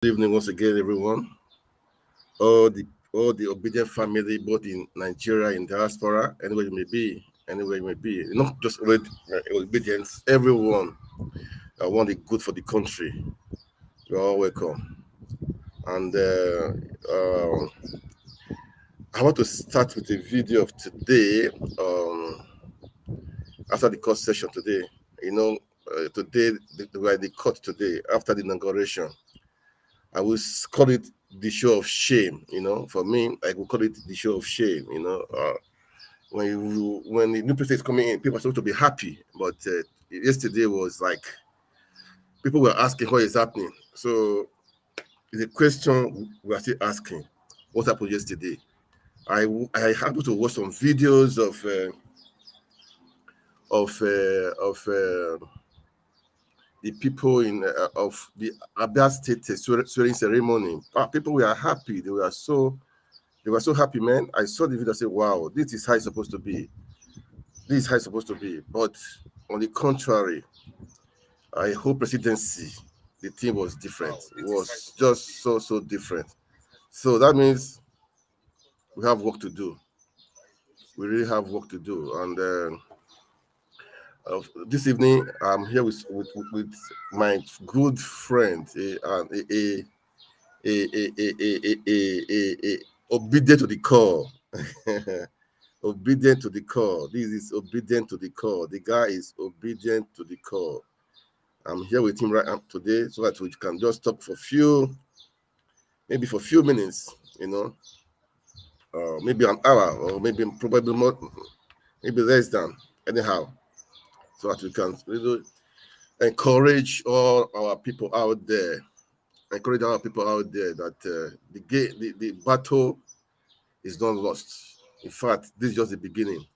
Good evening once again, everyone. All the all the obedient family, both in Nigeria, in diaspora, anywhere you may be. Not just obedience, everyone that want the good for the country. You're all welcome. And I want to start with a video of today. After the court session today, today we are in the court today after the inauguration. I will call it the show of shame. For me, I will call it the show of shame. When the new president is coming in, people are supposed to be happy, but yesterday was like people were asking what is happening. So it's a question we are still asking: what happened yesterday? I happened to watch some videos of the people in of the Abia State swearing ceremony. People were happy. They were so happy, man. I saw the video. I said, "Wow, this is how it's supposed to be. This is how it's supposed to be." But on the contrary, I hope presidency, the team was different. It was just so different. So that means we have work to do. We really have work to do. And this evening, I'm here with my good friend, a obedient to the call. Obedient to the call. This is obedient to the call. The guy is obedient to the call. I'm here with him right now today so that we can just talk for maybe for a few minutes, maybe an hour or maybe probably more, maybe less than anyhow, so that we can encourage all our people out there, that the battle is not lost. In fact, this is just the beginning.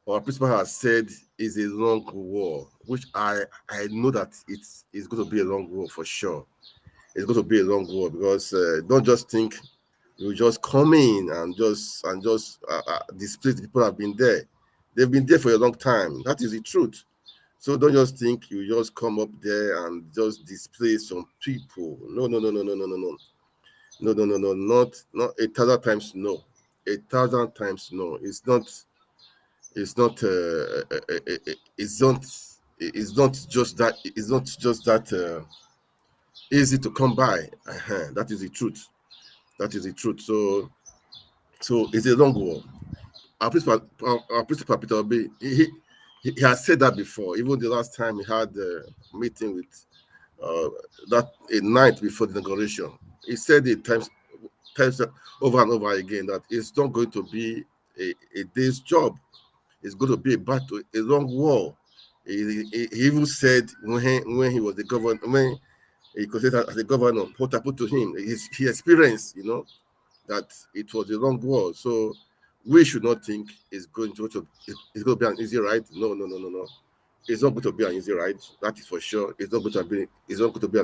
Our principal has said is a long war, which I know that it's going to be a long war for sure. It's going to be a long war because don't just think you just come in and just displace the people that have been there. They've been there for a long time. That is the truth. So don't just think you just come up there and just displace some people. No, no, no, no, no, no, no, no. No, no, no, no, not 1,000 times no. 1,000 times no. It's not it's not it's not just that easy to come by. That is the truth. So it's a long war. Our principal Peter Obi, he has said that before. Even the last time he had a meeting with that a night before the inauguration, he said it times over and over again that it's not going to be a day's job. It's going to be a battle, a long war. He even said when he was the governor, when he considered as a governor, what happened to him, he experienced, that it was a long war. So we should not think it's going to be an easy ride. No, no, no, no, no. It's not going to be an easy ride. That is for sure. It's not going to be an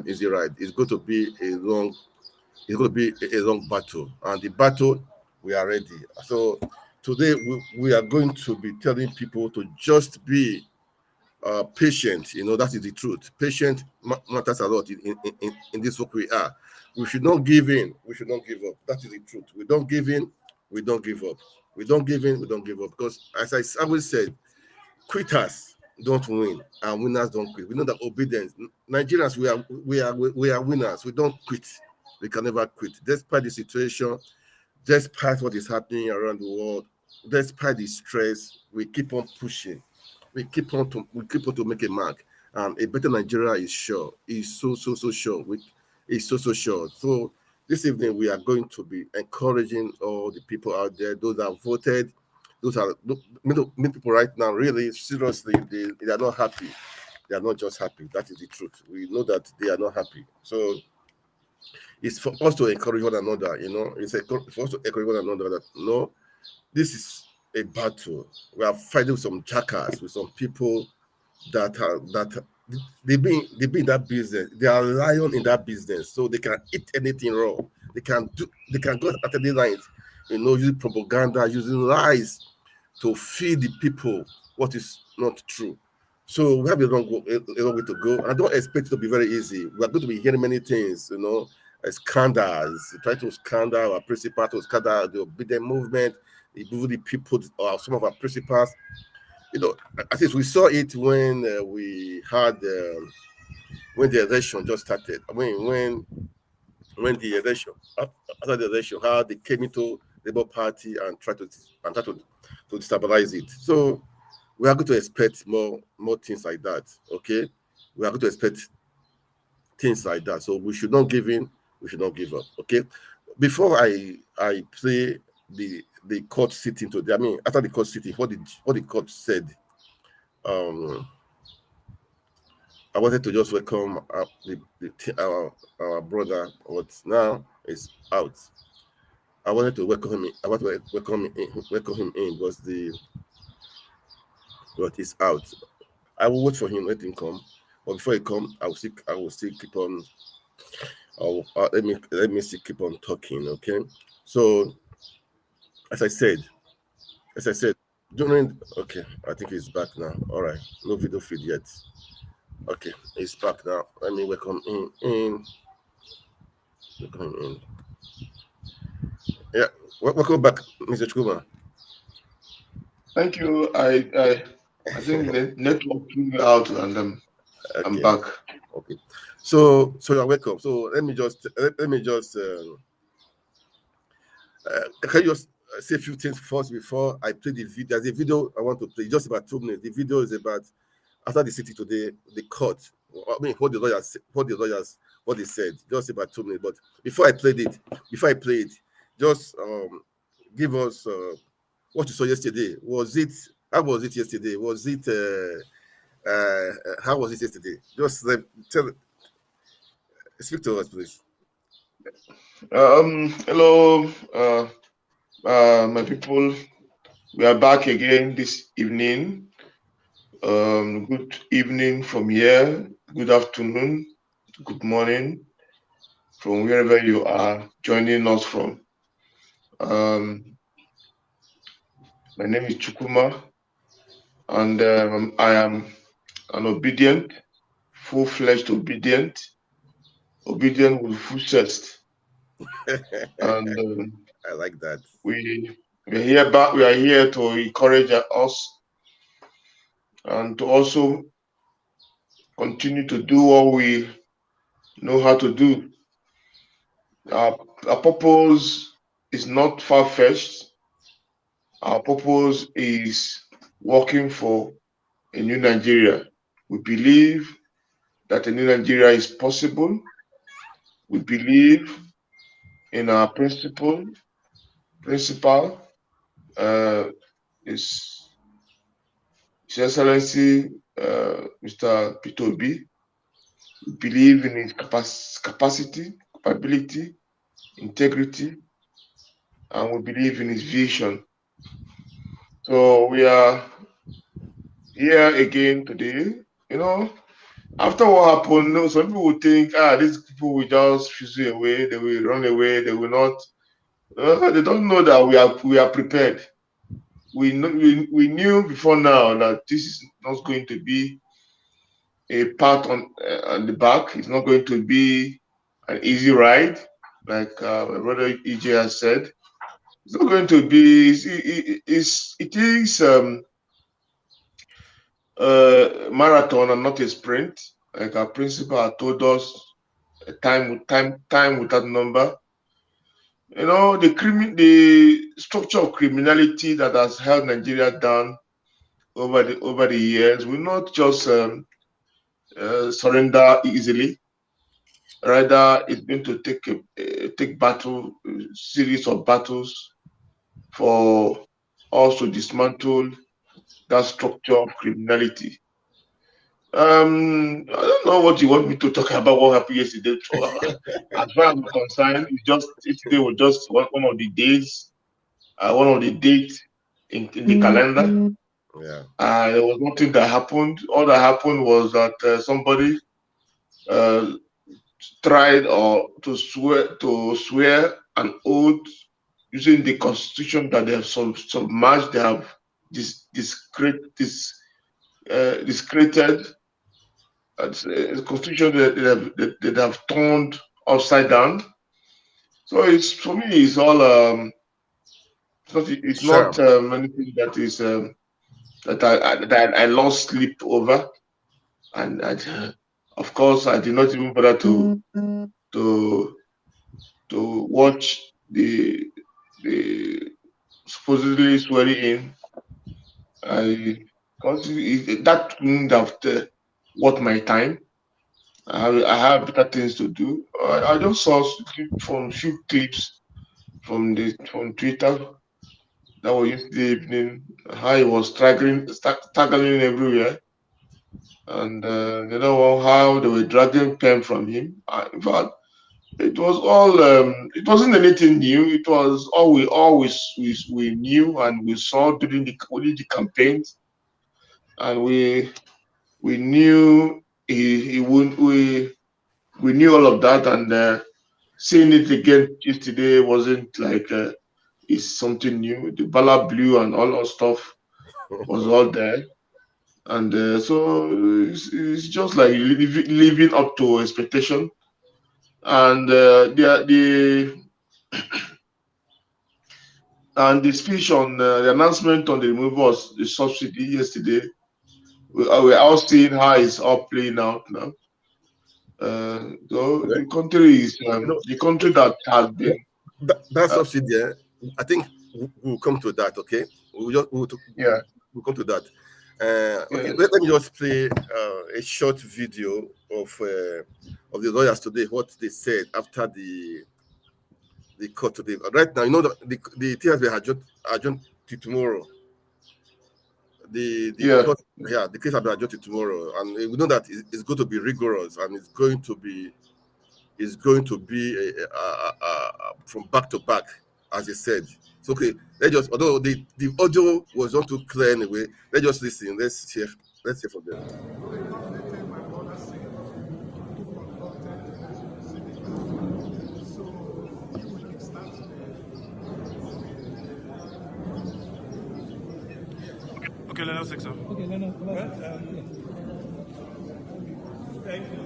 easy ride. It's going to be a long battle. And the battle, we are ready. So today we are going to be telling people to just be patient. That is the truth. Patient matters a lot in this work we are. We should not give in. We should not give up. That is the truth. We don't give in. We don't give up. We don't give in. We don't give up. Because as I always said, quitters don't win and winners don't quit. We know that obedience. Nigerians, we are winners. We don't quit. We can never quit, despite the situation, despite what is happening around the world, despite the stress. We keep on pushing. We keep on to make a mark. And a better Nigeria is sure. Is so sure. Is so sure. So this evening we are going to be encouraging all the people out there, those that voted, those are many people right now. Really, seriously, they are not happy. They are not just happy. That is the truth. We know that they are not happy. So it's for us to encourage one another. For us to encourage one another that no, this is a battle. We are fighting with some jackals, with some people that they be in that business. They are lion in that business, so they can eat anything raw. They can go at any night, using propaganda, using lies to feed the people what is not true. So we have a long way to go. I don't expect it to be very easy. We are going to be hearing many things, scandals, try to scandal our principal, to scandal the obedient movement, the people, or some of our principals. At least we saw it when we had when the election just started. I mean, when the election after the election, how they came into the Labour Party and tried to destabilize it. So we are going to expect more things like that. Okay, we are going to expect things like that. So we should not give in. We should not give up. Okay. Before I play the court sitting today, I mean after the court sitting, what the court said. I wanted to just welcome our brother, but now is out. I wanted to welcome him. I want to welcome him in, but he's out. I will wait for him. Let him come. But before he come, I will still keep on. Let me still keep on talking. Okay. So as I said, during okay, I think he's back now. All right, no video feed yet. Okay, he's back now. Let me welcome him in. Welcome him in. Yeah, welcome back, Mr. Chukuma. Thank you. I think the network threw me out, and I'm Okay, back. okay. So you're welcome. So let me just can you just say a few things first before I play the video? There's a video I want to play, just about 2 minutes. The video is about after the city today, the court. I mean, what they said, just about 2 minutes. But before I play it, just give us what you saw yesterday. How was it yesterday? How was it yesterday? Just speak to us, please. Hello, my people. We are back again this evening. Good evening from here. Good afternoon. Good morning from wherever you are joining us from. My name is Chukuma, and I am an obedient, full-fledged obedient with full chest. And I like that. we are here to encourage us and to also continue to do what we know how to do. Our purpose is not far-fetched. Our purpose is working for a new Nigeria. We believe that a new Nigeria is possible. We believe in our principal uh, is His Excellency Mr. Peter Obi. We believe in his capacity, capability, integrity, and we believe in his vision. So we are here again today. After what happened, some people will think, these people will just fizzle away, they will run away, they will not. They don't know that we are prepared. We knew before now that this is not going to be a pat on the back. It's not going to be an easy ride, like my brother EJ has said. It's not going to be. It is marathon and not a sprint. Like our principal had told us, time without number. The structure of criminality that has held Nigeria down over the years will not just surrender easily. Rather, it's going to take series of battles for us to dismantle that structure of criminality. I don't know what you want me to talk about. What happened yesterday? As far as I'm concerned, yesterday was just one of the days, one of the dates in the calendar. Yeah. There was nothing that happened. All that happened was that somebody uh, tried or to swear an oath using the constitution that they have submerged. They have discreted a constitution that they have turned upside down. So it's for me, it's all it's not Sham. anything that is that I lost sleep over, and of course I did not even bother to to watch the supposedly swearing in. I that wouldn't have worth my time. I have better things to do. I just saw from few clips from Twitter that was yesterday evening. How he was struggling everywhere, and you know how they were dragging pen from him. In fact, it was all. It wasn't anything new. It was all we always we knew and we saw during the campaigns, and we knew he would we knew all of that, and seeing it again yesterday wasn't like it's something new. The ballot blue and all that stuff was all there, and so it's just like living up to expectation. And the speech on the announcement on the removal of the subsidy yesterday, we're all seeing how it's all playing out now. So Okay. the country is You know, the country that has been that uh, subsidy, I think we'll come to that. Okay, yeah, we'll come to that. Okay, yes, let me just play a short video of the lawyers today. What they said after the court today. Right now, you know the thing has been adjourned to tomorrow. The yeah. court, yeah, the case has been adjourned to tomorrow, and we know that it's going to be rigorous, and it's going to be from back to back, as you said. So okay, let's just, although the audio was not too clear anyway, let's just listen. Let's hear from them. Okay, let us take some. Okay, no, no. Well, thank you.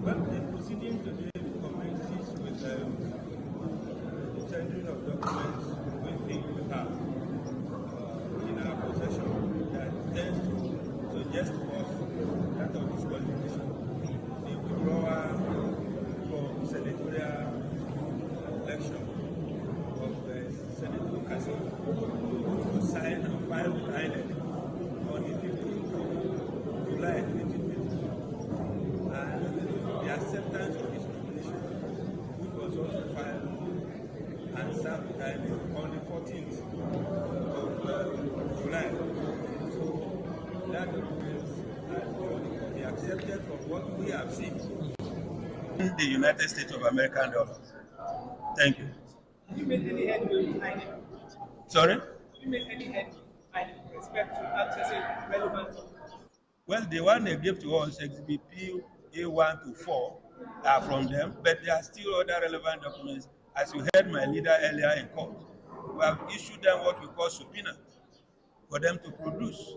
Well, the proceeding today commences with the tendering of documents we think we have in our possession that tends to suggest to us that of disqualification. The withdrawal from senatorial election of Senator Cassie, which was signed and filed with INEC on the 15th of July 2022, and the acceptance of his nomination, which was also filed and served with INEC on the 14th of July. So that documents are before the court. They accepted from what we have seen in the United States of American dollars. Thank you. Have you made any headway with INEC? Sorry? Have you made any headway with INEC with respect to accessing relevant documents? Well, the one they gave to us, Exhibit P A1 to 4, are from them, but there are still other relevant documents. As you heard my leader earlier in court, we have issued them what we call subpoena for them to produce.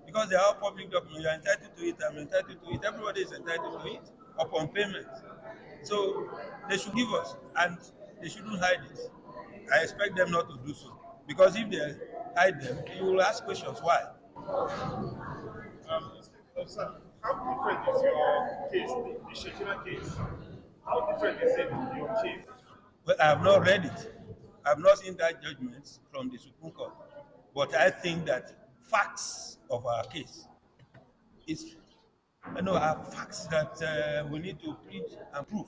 Because they are all public documents, you are entitled to it, I'm entitled to it, everybody is entitled to it upon payment. So they should give us, and they shouldn't hide it. I expect them not to do so. Because if they hide them, you will ask questions why. Sir, how different is your case, the Shekina case? How different is it your case? Well, I have not read it. I have not seen that judgment from the Supreme Court. But I think that facts of our case is, are facts that we need to plead and prove.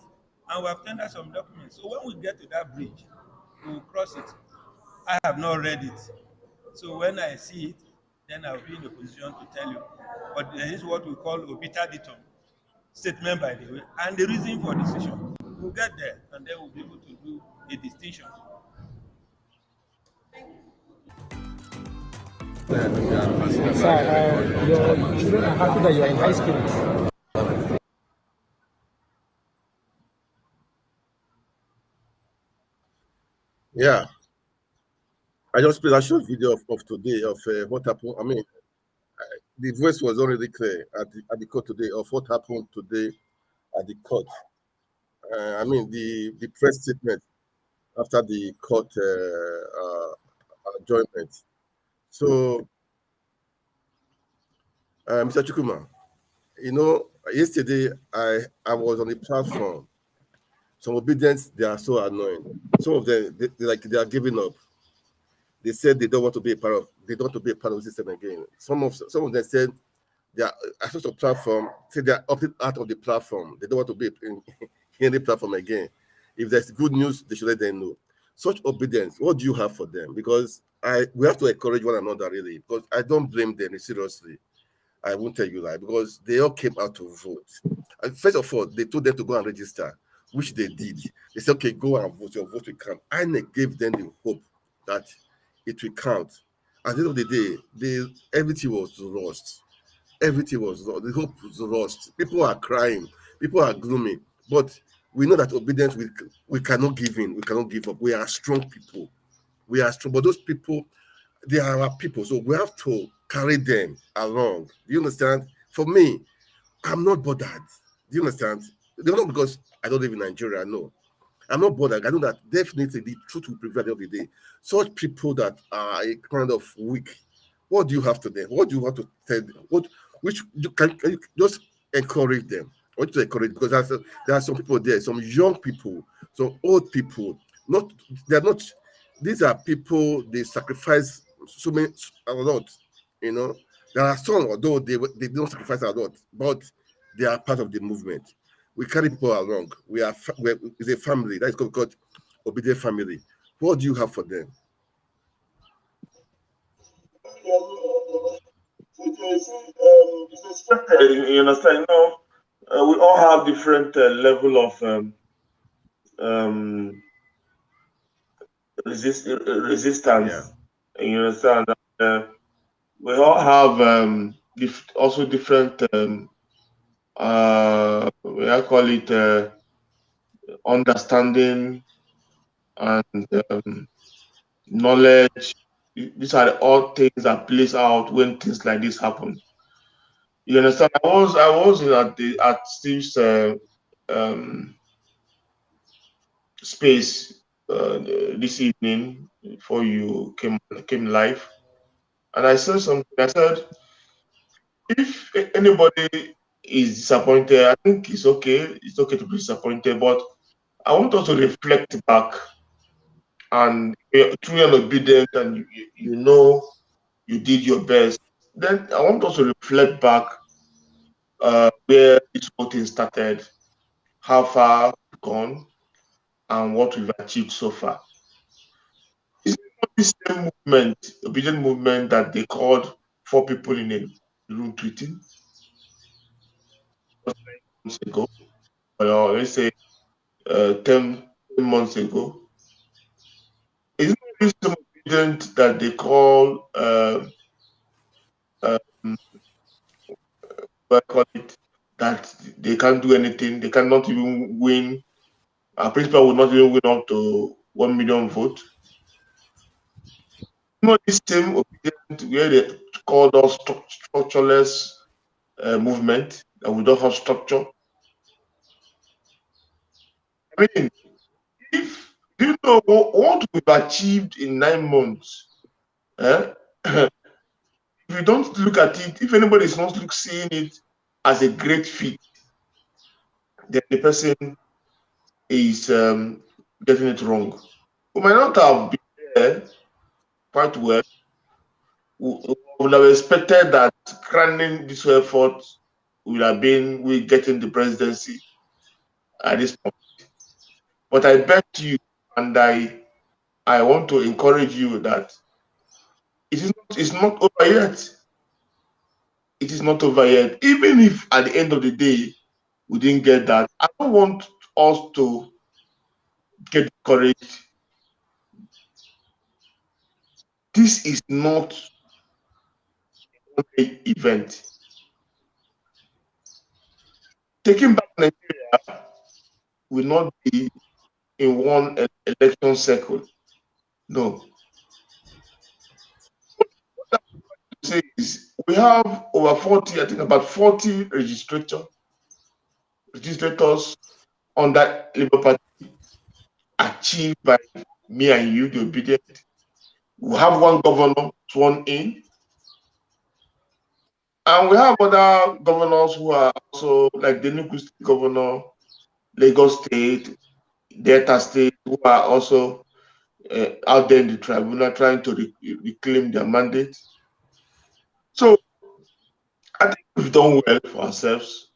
And we have tendered some documents. So when we get to that bridge, we will cross it. I have not read it. So when I see it, then I'll be in a position to tell you. But there is what we call obiter dictum, statement by the way, and the reason for decision. We'll get there, and then we'll be able to do a distinction. Sir, your children are happy that you are in high spirits. Yeah, I just played a short video of today of what happened. I mean, the voice was already clear at the court today of what happened today at the court. I mean the press statement after the court adjournment. So, Mr. Chukuma, yesterday I was on the platform. Some obedience they are so annoying. Some of them they are giving up. They said they don't want to be a part of. They don't want to be a part of the system again. Some of them said they are access to platform. Say they are opted out of the platform. They don't want to be in any platform again. If there's good news, they should let them know. Such obedience, what do you have for them? Because we have to encourage one another really. Because I don't blame them seriously. I won't tell you lie because they all came out to vote. And first of all, they told them to go and register, which they did. They said, okay, go and vote. Your vote will count. INEC gave them the hope that it will count. At the end of the day, everything was lost. Everything was lost. The hope was lost. People are crying. People are gloomy. But we know that obedience, we cannot give in. We cannot give up. We are strong people. We are strong. But those people, they are our people. So we have to carry them along. Do you understand? For me, I'm not bothered. Do you understand? Not because I don't live in Nigeria, no. I'm not bothered. I know that definitely the truth will prevail at the end of the day. Such people that are kind of weak, what do you have to them? What do you want to tell them? Which can you just encourage them? I want you to encourage because there are some people there, some young people, some old people. Not they're not. These are people they sacrifice so many a lot. You know, there are some although they don't sacrifice a lot, but they are part of the movement. We carry people along. It's a family. That is called obedient family. What do you have for them? It's expected. You understand? We all have different level of um, Yeah. resistance. You understand? We all have also different. I call it understanding and knowledge. These are all things that plays out when things like this happen. You understand? I was at Steve's um, space this evening before you came live, and I said something. I said, if anybody is disappointed, I think it's okay. It's okay to be disappointed, but I want us to reflect back and through an obedient and you know you did your best. Then I want us to reflect back where this whole thing started, how far we've gone, and what we've achieved so far. It's not the same movement, obedient movement that they called four people in a room tweeting months ago, or let's say 10 months ago. It's not the same obedient that they call um, what I call it, that they can't do anything, they cannot even win. Our principal will not even win up to 1 million votes. Not the same obedient where they called us structureless movement that we don't have structure. I mean, if do you know what we've achieved in 9 months? Eh? If you don't look at it, if anybody is not seeing it as a great feat, then the person is getting it wrong. We might not have been there quite well. We would have expected that crowning this effort would have been we getting the presidency at this point. But I bet you, and I want to encourage you that it's not over yet. It is not over yet. Even if at the end of the day we didn't get that, I don't want us to get discouraged. This is not an event. Taking back Nigeria will not be in one election cycle. No. What I say is we have over 40, I think about 40 registrators under Labour Party achieved by me and you, the obedient. We have one governor sworn in, and we have other governors who are also like the Enugu State governor, Lagos State, Delta State, who are also out there in the tribunal trying to reclaim their mandate. So I think we've done well for ourselves.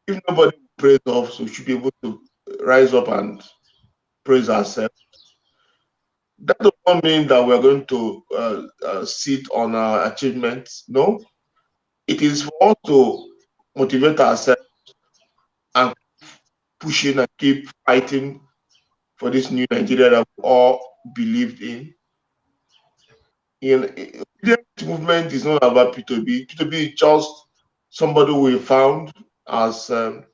If nobody praise us, we should be able to rise up and praise ourselves. That does not mean that we're going to sit on our achievements. No, it is for us to motivate ourselves and pushing and keep fighting for this new Nigeria that we all believed in. The movement is not about P2B. P2B is just somebody we found as a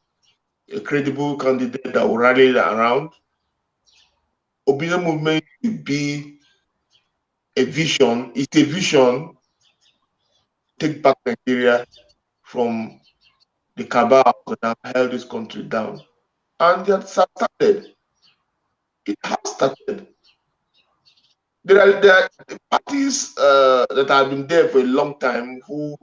credible candidate that will rally around. Obedient movement will be a vision. It's a vision. Take back Nigeria from the cabal that have held this country down. And it has started. It has started. There are parties that have been there for a long time who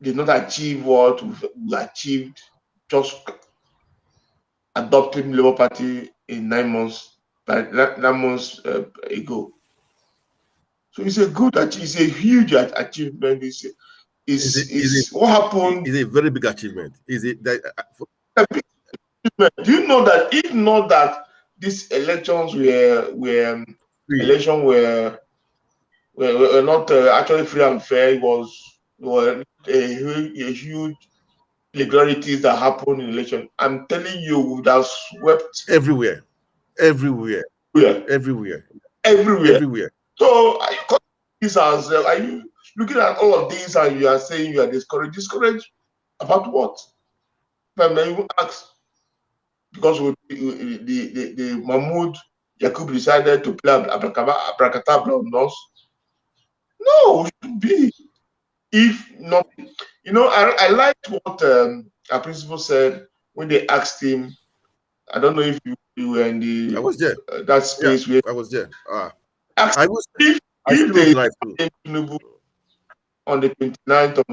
did not achieve what we achieved just adopting Labour Party in 9 months, 9 months ago. So it's a good achievement. It's a huge achievement. It's what happened. It's a very big achievement. Is it that? Do you know that if not that these elections were not actually free and fair, it were a huge irregularities that happened in election. I'm telling you, we would have swept everywhere. So are you looking at all of these and you are saying you are discouraged? Discouraged about what? If I may even ask, because the Mahmoud Yakub decided to play abracadabra on us. No, we should be. If not, I liked what our principal said when they asked him. I don't know if you were in the. I was there. That space where I was there. I was. If they on the 29th of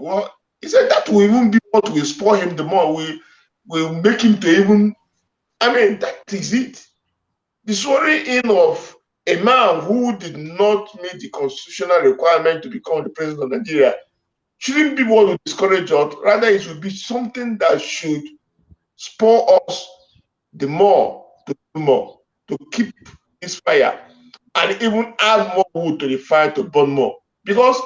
what he said, that will even be what will spoil him the more. We will make him to even. I mean, that is it. The swearing in of a man who did not meet the constitutional requirement to become the president of Nigeria shouldn't be what will discourage us. Rather, it should be something that should spur us the more to do more, to keep this fire, and even add more wood to the fire to burn more. Because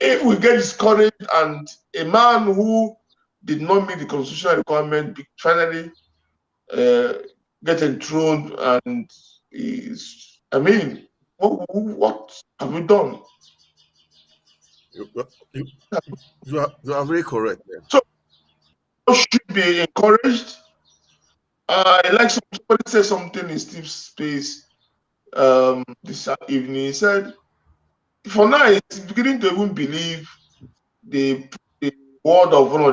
if we get discouraged and a man who did not meet the constitutional requirement finally get enthroned and is, I mean, what have we done? You are very correct. Yeah. So should be encouraged. Like somebody said something in Steve's space this evening. He said, for now, it's beginning to even believe the word of one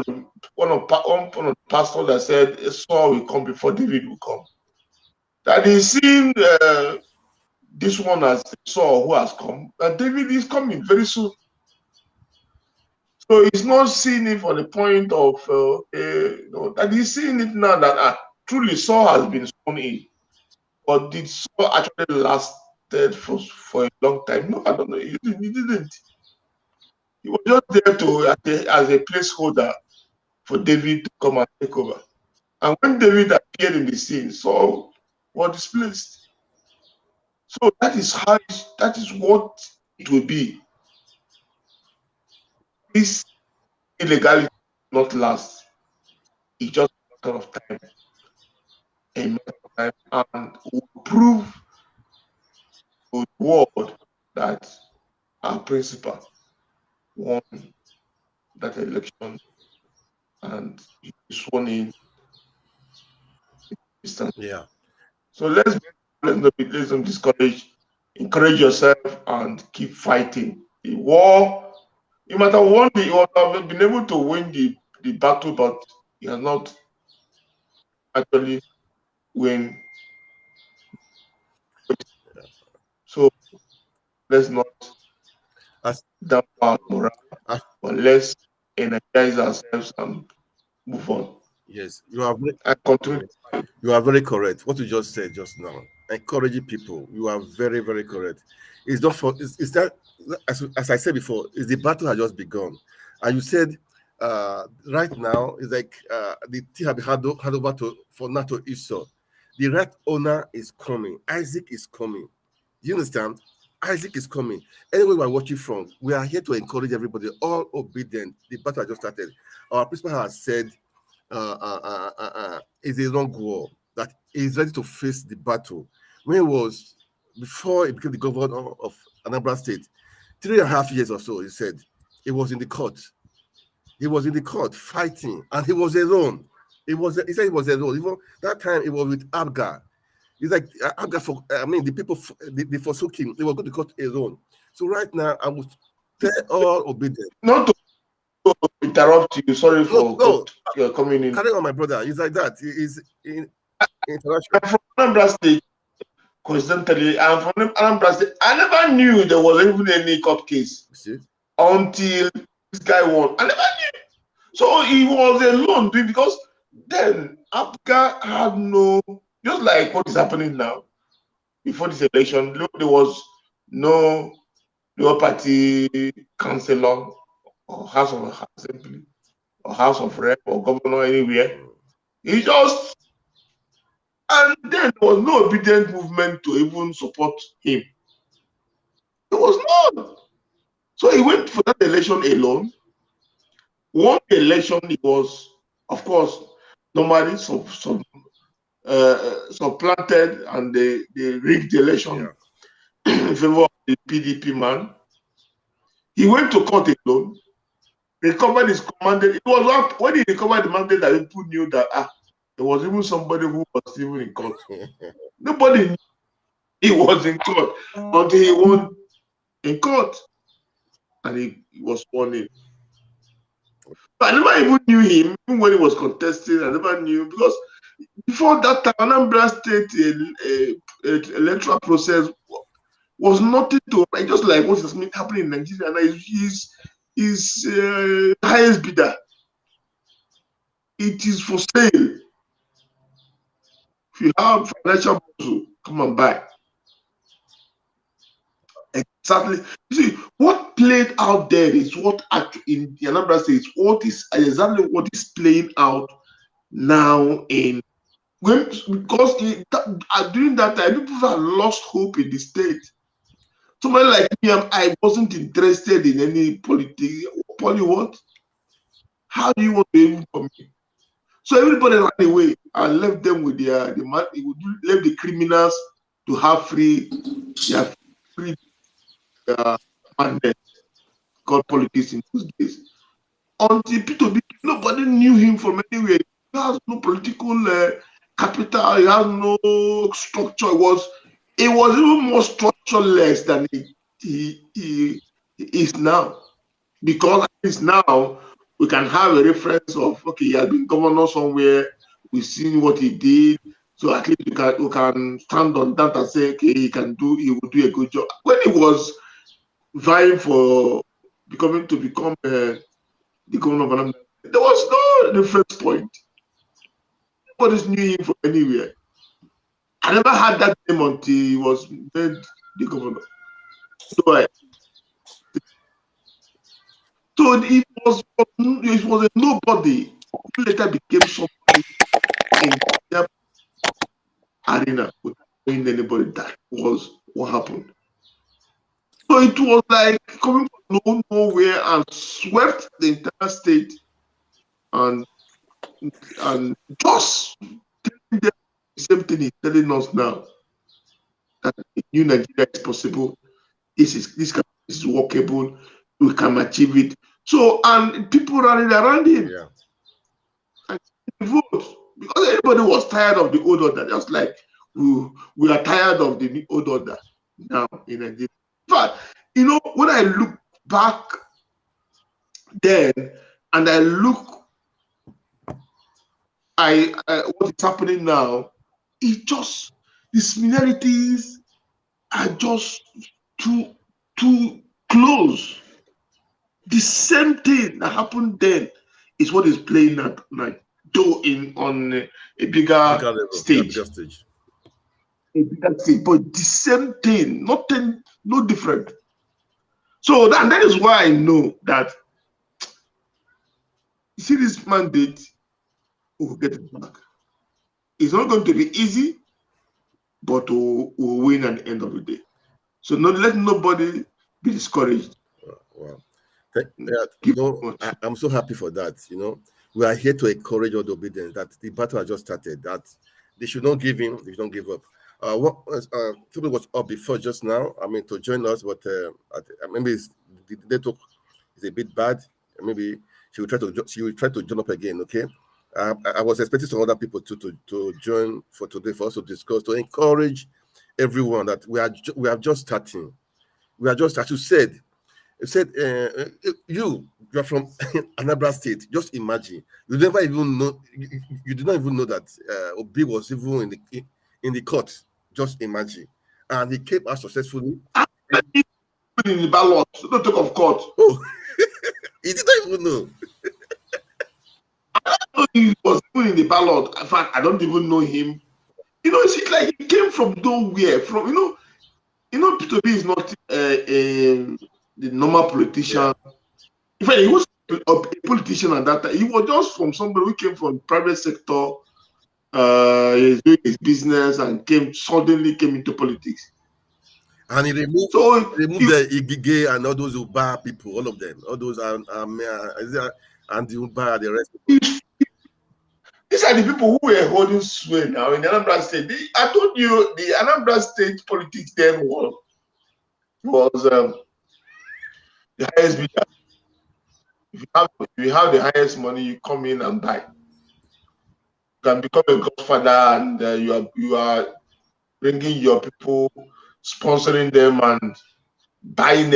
of the pastors that said Saul will come before David will come. That he's seen this one as Saul who has come, and David is coming very soon. So he's not seeing it from the point of that he's seeing it now that truly Saul has been sworn in. But did Saul actually lasted for a long time? No, I don't know. He didn't. He was just there as a placeholder for David to come and take over. And when David appeared in the scene, Saul was displaced. So that is what it will be. This illegality will not last. It's just a matter of time. A matter of time, and will prove to the world that our principal won that election and he was sworn in. Yeah. So let's not discourage. Encourage yourself and keep fighting. The war, no matter one day you have been able to win the battle, but He has not actually win. So let's not As, down our morale, as, but let's energize ourselves and move on yes, you are and continue. you are very correct. What you just said just now, encouraging people. You are very, very correct. It's not for. It's that as I said before. Is the battle has just begun, and you said right now it's like the thing have been hand over to for NATO Esau. The right owner is coming. Isaac is coming. Do you understand? Isaac is coming. Anyway, we're watching from. We are here to encourage everybody. All obedient. The battle has just started. Our principal has said is a long war that is ready to face the battle. When he was before he became the governor of Anambra State, 3.5 years or so, he said he was in the court. He was in the court fighting, and he was alone. He said he was alone. Even that time, he was with Abgar. He's like Abgar for. I mean, the people they forsook him. They were going to court alone. So right now, I would tell all obedient. Not to interrupt you. Sorry No, for no, coming in. carry on, my brother. He's like that. He's in international. I'm from Anambra State. Coincidentally, I'm from Anambra State. I never knew there was even any court case See? until this guy won. I never knew. So he was alone because then Abga had no, just like what is happening now. Before this election, there was no party councillor or House of Assembly or House of Rep or governor anywhere. He just, and then there was no obedient movement to even support him. There was none. So he went for that election alone. Won the election, he was, of course, normally supplanted and they rigged the election in favor of the PDP man. He went to court alone, recovered his mandate. It was when he recovered the mandate that people knew that there was even somebody who was even in court. Nobody knew he was in court until he won in court and he was sworn in. But I never even knew him, even when he was contesting. I never knew because before that time, Anambra State electoral process was nothing to just like what is happening in Nigeria now. Is highest bidder. It is for sale. If you have financial muscle, come and buy. Exactly. You see, what played out there is what in the Anambra State is exactly what is playing out now in because during that time people had lost hope in the state. Somebody like me, I wasn't interested in any politics. What? How do you want to aim for me? So everybody ran away and left them with left the criminals to have free madness called politics in those days. Until P2B, nobody knew him from anywhere. He has no political capital. He has no structure. It was even more structureless than he is now. Because at least now we can have a reference of he has been governor somewhere. We've seen what he did, so at least we can stand on that and say he will do a good job. When he was vying for become the governor of Anambra, there was no reference point. Nobody knew him from anywhere. I never had that name until he was made the governor. So it was a nobody who later became somebody in the arena without knowing anybody. That was what happened. So it was like coming from nowhere and swept the entire state and just telling them the same thing he's telling us now, that new Nigeria is possible. This is workable. We can achieve it. So and people rallied around him. Yeah. And vote because everybody was tired of the old order, just like we are tired of the old order now in Nigeria. But when I look back then and I look what is happening now, it just the similarities are just too close. The same thing that happened then is what is playing out now, though on a bigger Bigger level, yeah, stage. bigger stage. A bigger stage, but the same thing, nothing, no different. So that is why I know that, you see, this mandate, we'll get it back. It's not going to be easy, but we'll win at the end of the day. So let nobody be discouraged. Wow. I'm so happy for that. We are here to encourage all the obedience, that the battle has just started, that they should not give in, they should not give up. Somebody was up before just now, to join us, but maybe the network is a bit bad. Maybe she will try to join up again, okay? I was expecting some other people to join for today, for us to discuss, to encourage everyone that we are just starting. We are just, as you said, you're from Anambra State. Just imagine, you never even know, you did not even know that Obi was even in the court. Just imagine, and he came out successfully. In the ballot, don't talk of court. Oh, he did not even know. I don't know he was even in the ballot. In fact, I don't even know him. It's like he came from nowhere. P2B is not the normal politician. Yeah. In fact, he was a politician at that time. He was just from somebody who came from the private sector. He's doing his business and suddenly came into politics. And he removed the Igige and all those Uba people, all of them, all those and the Uba, the rest. These are the people who were holding sway now in the Anambra State. I told you the Anambra State politics then was the highest bidder. If you have the highest money, you come in and buy. You can become a godfather, and you are bringing your people, sponsoring them, and buying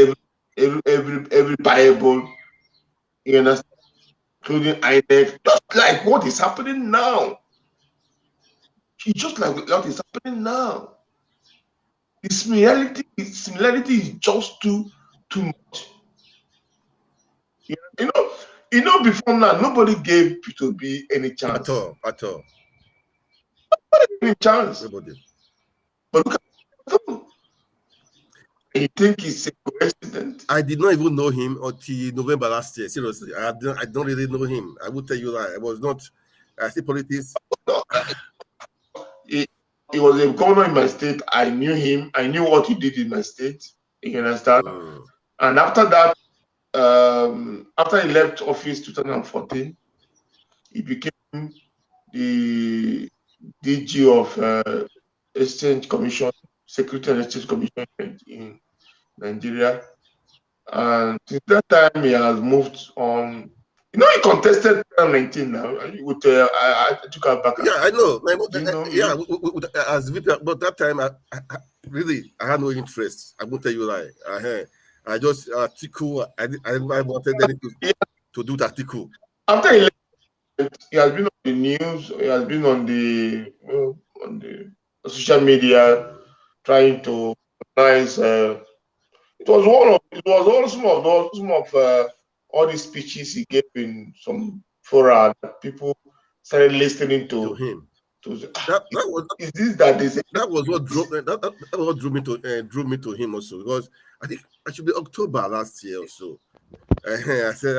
every Bible. You understand? Including INEC, just like what is happening now. It's just like what is happening now. The similarity is just too much. Before now, nobody gave P2B any chance. At all. Nobody gave any chance. Nobody. But look at him. You think it's a coincidence? I did not even know him until November last year. Seriously, I don't really know him. I will tell you that I was not. I see politics. He was a governor in my state. I knew him. I knew what he did in my state. You understand? And after that, after he left office 2014, he became the DG of Exchange Commission, Security and Exchange Commission in Nigeria. And since that time, he has moved on. He contested 2019 now. With I took her back. Yeah, I know. Yeah, as VP, but that time, I had no interest. I won't tell you lie. I just article. I wanted anything to do the article. After he left, he has been on the news. He has been on the social media trying to organize. It was some of all these speeches he gave in some fora that people started listening to him. That was what drew me to him also, because I think it should be October last year or so. I said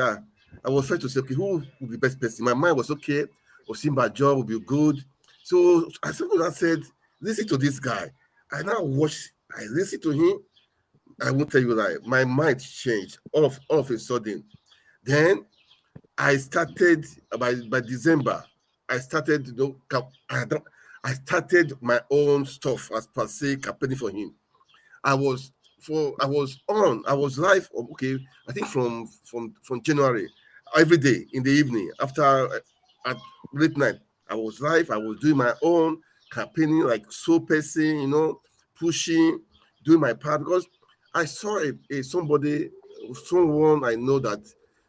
I was trying to say, okay, who would be the best person? My mind was okay. Osimba job would be good. So I said, listen to this guy. I now listen to him. I won't tell you that my mind changed all of a sudden. Then I started by December. I started I started my own stuff as per se, campaigning for him. I was live. Okay, I think from January, every day in the evening after at late night. I was live. I was doing my own campaigning, like person, pushing, doing my part, because I saw someone I know that,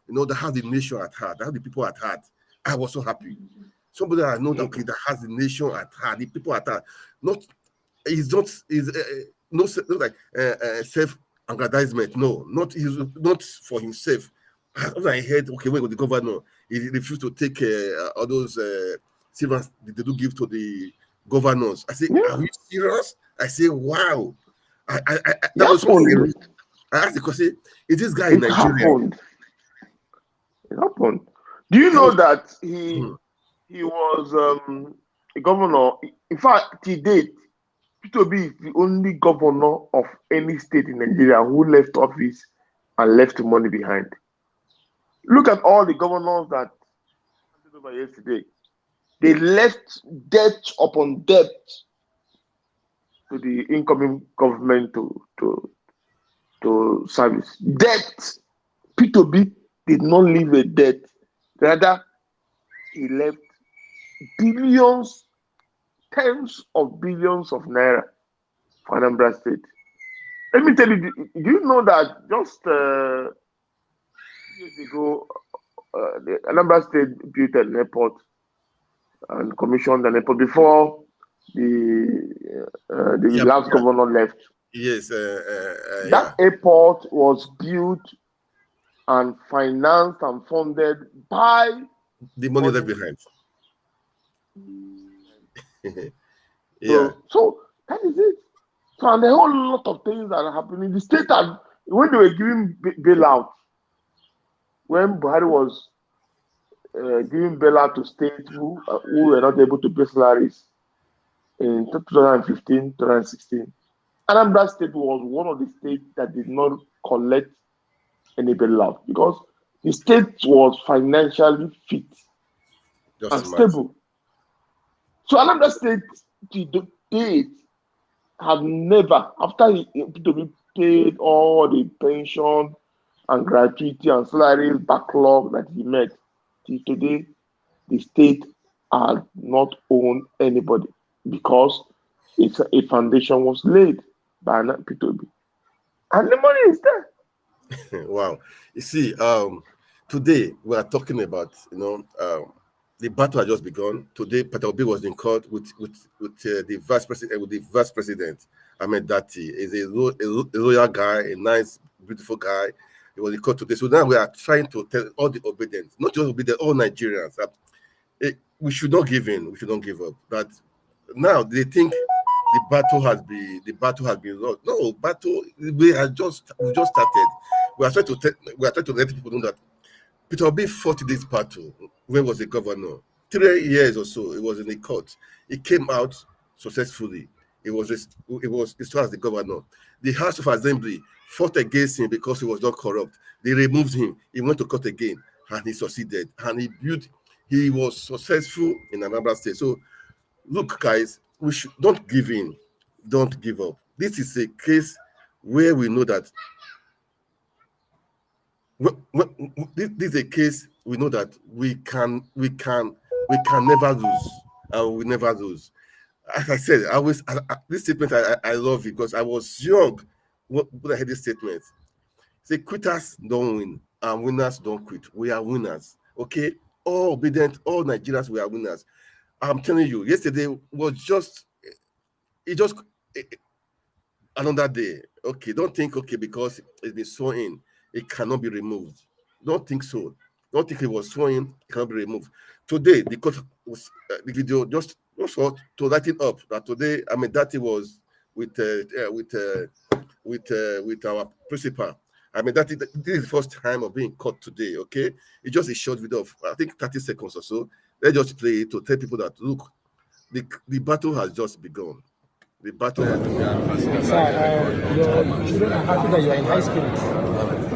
that had the nation at heart, that had the people at heart. I was so happy. Somebody that I know that, okay, that has the nation at heart, the people at heart. Not, he's not, not like self-aggrandizement. No, not for himself. When I heard, okay, when the governor, he refused to take all those silvers they do give to the governors. I say, are we serious? I say, wow. That was something. I asked the question, is this guy in Nigeria? It happened. Do you know that he was a governor? In fact, to date, P2B is the only governor of any state in Nigeria who left office and left money behind. Look at all the governors that handed over yesterday. They left debt upon debt to the incoming government to service. Debt. P2B did not leave a debt. Rather, he left billions, tens of billions of naira for Anambra State. Let me tell you, do you know that just years ago, the Anambra State built an airport and commissioned an airport before the last governor left. Yes. That airport was built and financed and funded by the money left behind. So that is it. So, and a whole lot of things that are happening. The state had, when they were giving bailout, when Buhari was giving bailout to states who were not able to pay salaries in 2015, 2016, Anambra State was one of the states that did not collect any bailout because the state was financially fit and stable. So Anambra State to date have never, after he paid all the pension and gratuity and salaries backlog that he met, till today, the state has not owned anybody because it's a foundation was laid by P2B. And the money is there. Wow. You see, today we are talking about, the battle had just begun. Today, Peter Obi was in court with the vice president, Ahmed Dati. He's a loyal guy, a nice, beautiful guy. He was in court today. So now we are trying to tell all the obedient, not just obedient, all Nigerians, that we should not give in. We should not give up. That now they think the battle has been lost. No, we just started. We are trying to let people know that Peter Obi fought this battle when he was a governor. 3 years or so, it was in the court. He came out successfully. It was as the governor. The House of Assembly fought against him because he was not corrupt. They removed him. He went to court again, and he succeeded. And he was successful in Anambra State. So, look, guys, don't give in. Don't give up. This is a case where we know that this is a case we know that we can never lose, and we never lose. As I said, this statement I love it because I was young when I heard this statement. Say quitters don't win and winners don't quit. We are winners. Okay, all obedient, all Nigerians, we are winners. I'm telling you, yesterday was just another day. Okay, don't think because it's been sworn in, it cannot be removed. Don't think so. Don't think it was sworn in, it cannot be removed. Today, the court was the video just to light it up that today, Dati was with our principal. Dati, this is the first time of being caught today. Okay, it's just a short video of I think 30 seconds or so. Let's just play it to tell people that look, the battle has just begun. The battle. Sir, your children are happy that you are in high spirit.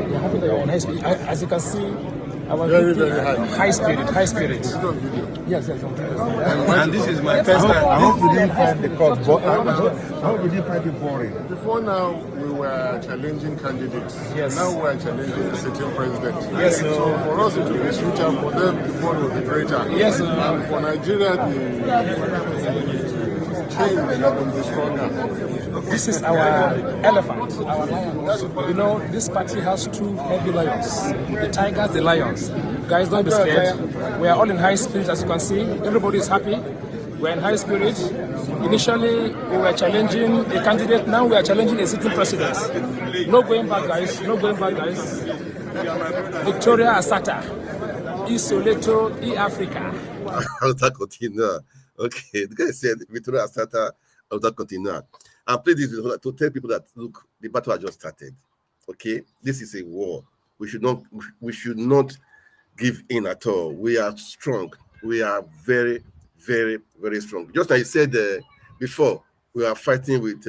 You're happy that you are in high spirit. As you can see, very high. High spirit. Yes. And this is my first time. I hope you didn't find the court boring. I hope you didn't find it boring. Before now, we were challenging candidates. Yes. Now we are challenging the sitting president. Yes. So for us, it will be sweeter. For them, the ball will be greater. Yes. And for Nigeria, the pain may not be stronger. This is our elephant, our lions. You know, this party has two heavy lions, the tigers, the lions. Guys, don't be scared. We are all in high spirits, as you can see. Everybody is happy. We're in high spirit. Initially, we were challenging a candidate. Now we are challenging a sitting president. No going back, guys. No going back, guys. Victoria Asata, Isoleto, Africa. Alta continua. Okay, the guy said Victoria Asata, Alta continua. And play this to tell people that look, the battle has just started. Okay, this is a war. We should not give in at all. We are strong. We are very, very, very strong. Just like I said before, we are fighting with,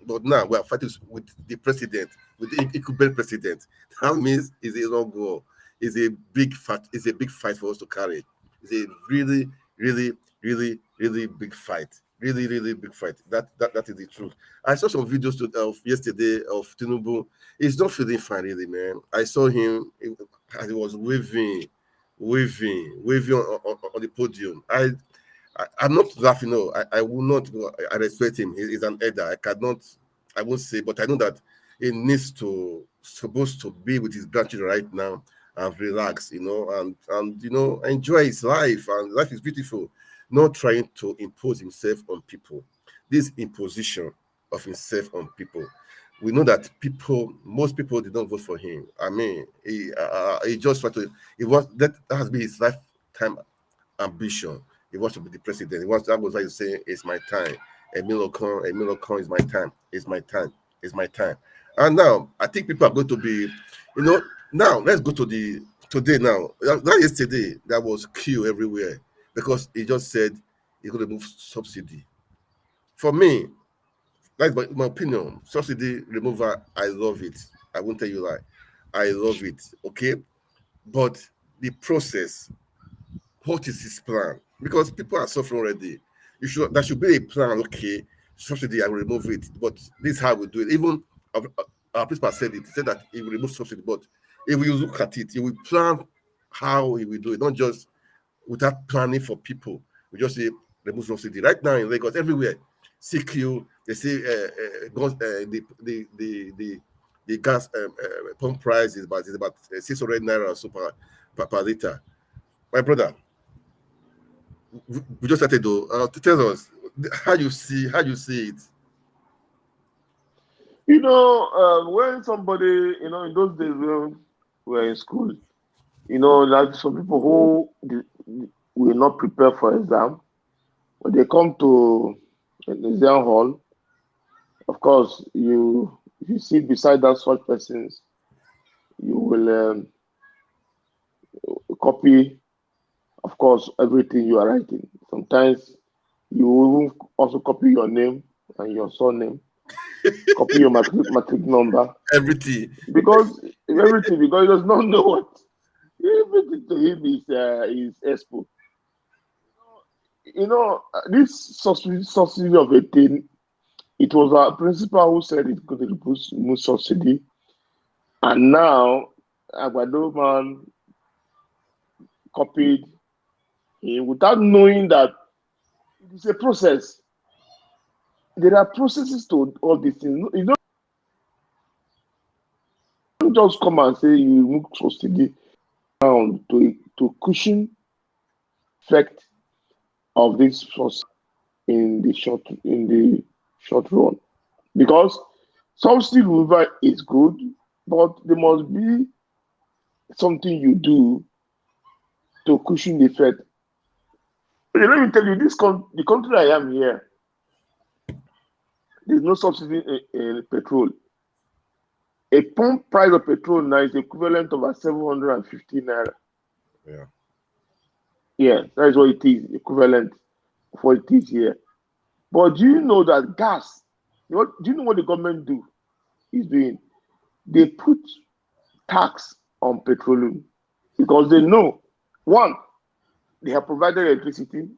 but now we are fighting with the president, with the incumbent president. That means it's a long war. It's a big fight. It's a big fight for us to carry. It's a really, really, really, really big fight. Really, really big fight. That is the truth. I saw some videos of yesterday of Tinubu. He's not feeling fine, really, man. I saw him as he was waving on the podium. I'm not laughing. No, I will not. I respect him. He's an elder. I won't say, but I know that he needs to supposed to be with his grandchildren right now and relax, and enjoy his life. And life is beautiful. Not trying to impose himself on people. This imposition of himself on people. We know that most people did not vote for him. I mean, he just tried to. That has been his lifetime ambition. He wants to be the president. That was why you say, "It's my time." Emilio Khan is my time. It's my time. It's my time. And now I think people are going to be, Now let's go to today. Now that yesterday there was queue everywhere because he just said he's going to remove subsidy. For me, that's my opinion. Subsidy removal, I love it. I won't tell you lie. I love it. Okay, but the process. What is his plan? Because people are suffering already. There should be a plan. Okay, subsidy, I will remove it. But this is how we do it. Even our principal said it. He said that he will remove subsidy, but if we look at it, he will plan how he will do it, not just without planning for people. We just say remove subsidy. Right now in Lagos, everywhere, CQ, they say the gas pump price is about 600 naira or so per liter. My brother, we just started though. Tell us how you see it. When somebody, in those days when we were in school, like some people who will not prepare for exam, when they come to an exam hall, of course, you sit beside that such persons, you will copy, of course, everything you are writing. Sometimes you will also copy your name and your surname, copy your matric number. Everything. Because he does not know what. Everything to him is expo. This subsidy of a thing, it was our principal who said it's going to remove subsidy. And now, Agbado man copied him without knowing that it is a process. There are processes to all these things. You don't just come and say you remove subsidy down to cushion effect of this process in the short run. Because subsidy removal is good, but there must be something you do to cushion the effect. Let me tell you, the country I am here, there's no subsidy in petrol. A pump price of petrol now is equivalent of 750 naira. Yeah. Yeah, that is what it is, equivalent of what it is here. But do you know that gas, do you know what the government is doing? They put tax on petroleum because they know, one, they have provided electricity.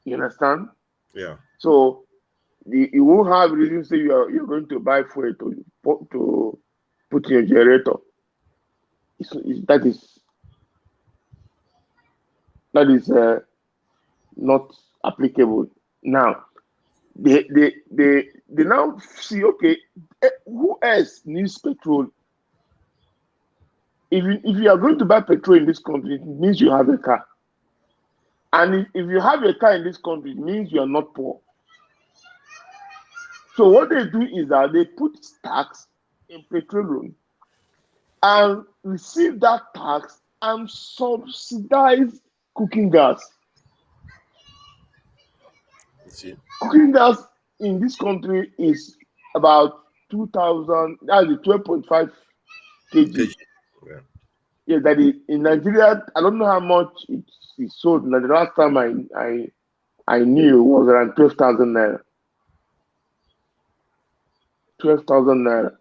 You understand? Yeah. So you won't have reason to say you're going to buy fuel to put in your generator. That is not applicable. Now, they now see, okay, who else needs petrol? If you are going to buy petrol in this country, it means you have a car. And if you have a car in this country, it means you are not poor. So what they do is that they put tax in petroleum and receive that tax and subsidize cooking gas. See? Cooking gas in this country is about 2,000, that's the 12.5 kg. Yeah. Yeah, that is, in Nigeria, I don't know how much it is sold. Now, the last time I knew it was around 12,000 naira. 12,000 naira.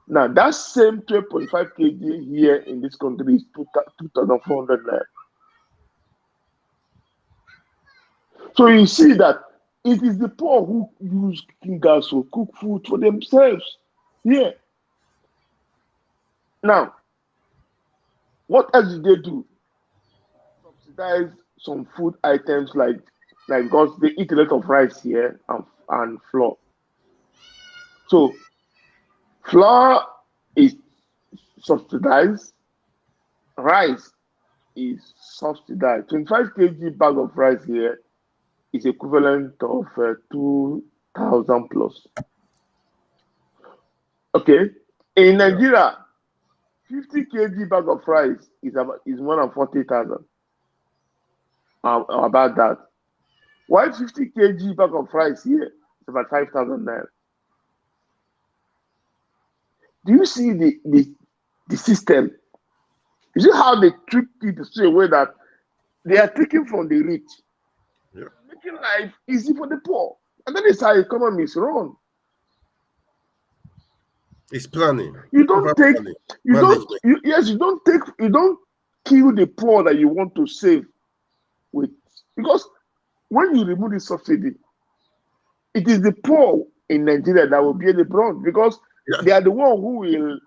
Now, that same 12.5 kg here in this country is 2,400 naira. So you see that it is the poor who use cooking gas to cook food for themselves here. Now, what else did they do? Subsidize some food items like because they eat a lot of rice here and flour. So flour is subsidized, rice is subsidized. 25 kg bag of rice here is equivalent of 2,000 plus. Okay, in Nigeria, 50 kg bag of rice is more than 40,000. About that. Why 50 kg bag of rice here is about 5,000 naira? Do you see the system? You see how they trick people to a way that they are taking from the rich, making life easy for the poor, and that is how economy is run. It's planning. You don't take, you don't, you don't kill the poor that you want to save with, because when you remove the subsidy, it is the poor in Nigeria that will bear the brunt, because they are the one who will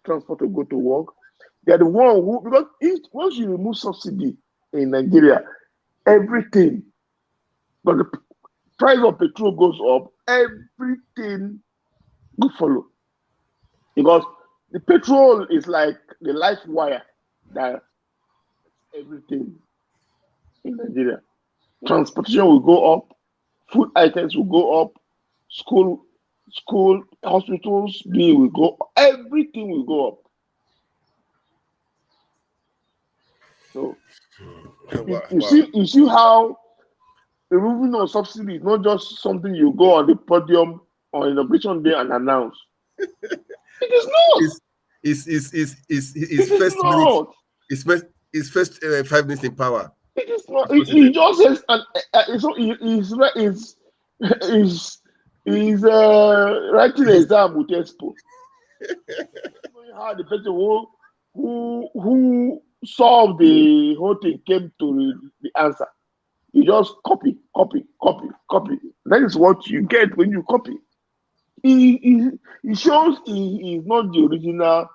transport to go to work. They are the one who, because once you remove subsidy in Nigeria, everything, but the price of petrol goes up, everything will follow. Because the petrol is like the life wire that everything in Nigeria. Transportation will go up, food items will go up, school, hospitals bill will go up, everything will go up. So you see how removing of subsidy is not just something you go on the podium on inauguration day and announce. It is not. It's first minute. It's first 5 minutes in power. It is not. He just says, and he's writing an exam with expo. How the person who solved the whole thing came to the answer. You just copy. That is what you get when you copy. He shows he is not the original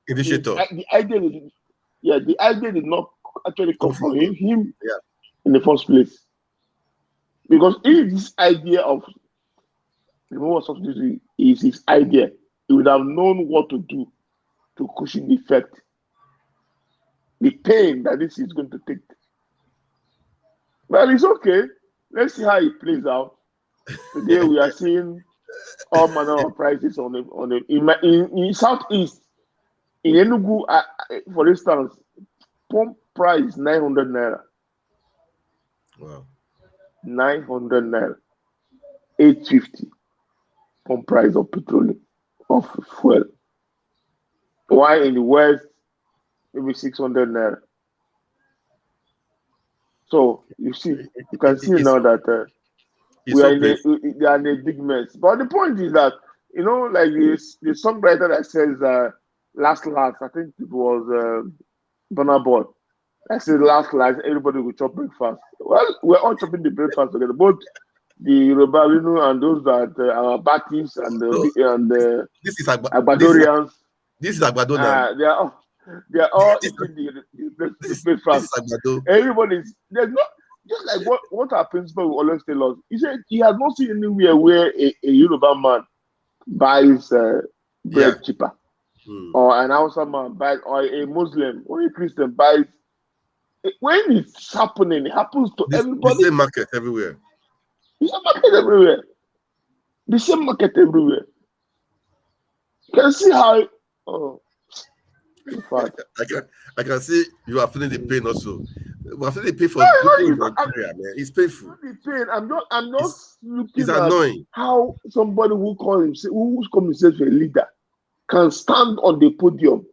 initiator. The idea did not actually come from him in the first place. Because if this idea of removal subsidy is his idea, he would have known what to do to cushion the effect, the pain that this is going to take. Well, it's okay. Let's see how it plays out. Today we are seeing all manner of prices in Southeast. In Enugu, for instance, pump price 900 naira. Wow. 900 naira. 850 pump price of petroleum, of fuel. Why in the West, maybe 600 naira. So you can see now that we are in a big mess. But the point is that, like the songwriter that says last, I think it was Burna Boy. I said last, everybody will chop breakfast. Well, we're all chopping the breakfast together, both the Yoruba and those that are Baptists and this is Agbadorians. This is Agbado now. They are They are all This, eating the this is breakfast. Agbado. Everybody's there's not just like what our principal will always tell us. He said he has not seen anywhere where a Yoruba man buys Yeah. bread cheaper, or an Hausa man buys, or a Muslim or a Christian buys. When it's happening, it happens to The everybody. same market everywhere. The same market everywhere. The same market everywhere. You can see how. Oh, in fact, I can see you are feeling the pain also. We are feeling the pain for no, people in no, Nigeria, man. It's painful. the pain. I'm It's, just it's looking at annoying. how somebody who calls himself a leader can stand on the podium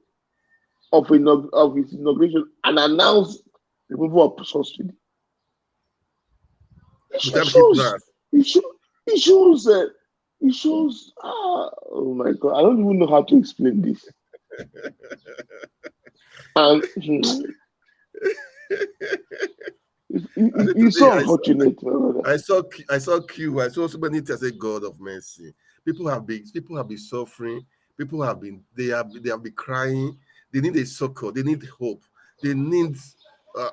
of his inauguration and announce the removal of subsidy. Without making plans. It shows. Oh my God! I don't even know how to explain this. And it's so unfortunate. I saw Q. I saw so many things. I say, God of mercy. People have been suffering. People have been they have been crying. They need a succor. They need hope. They need a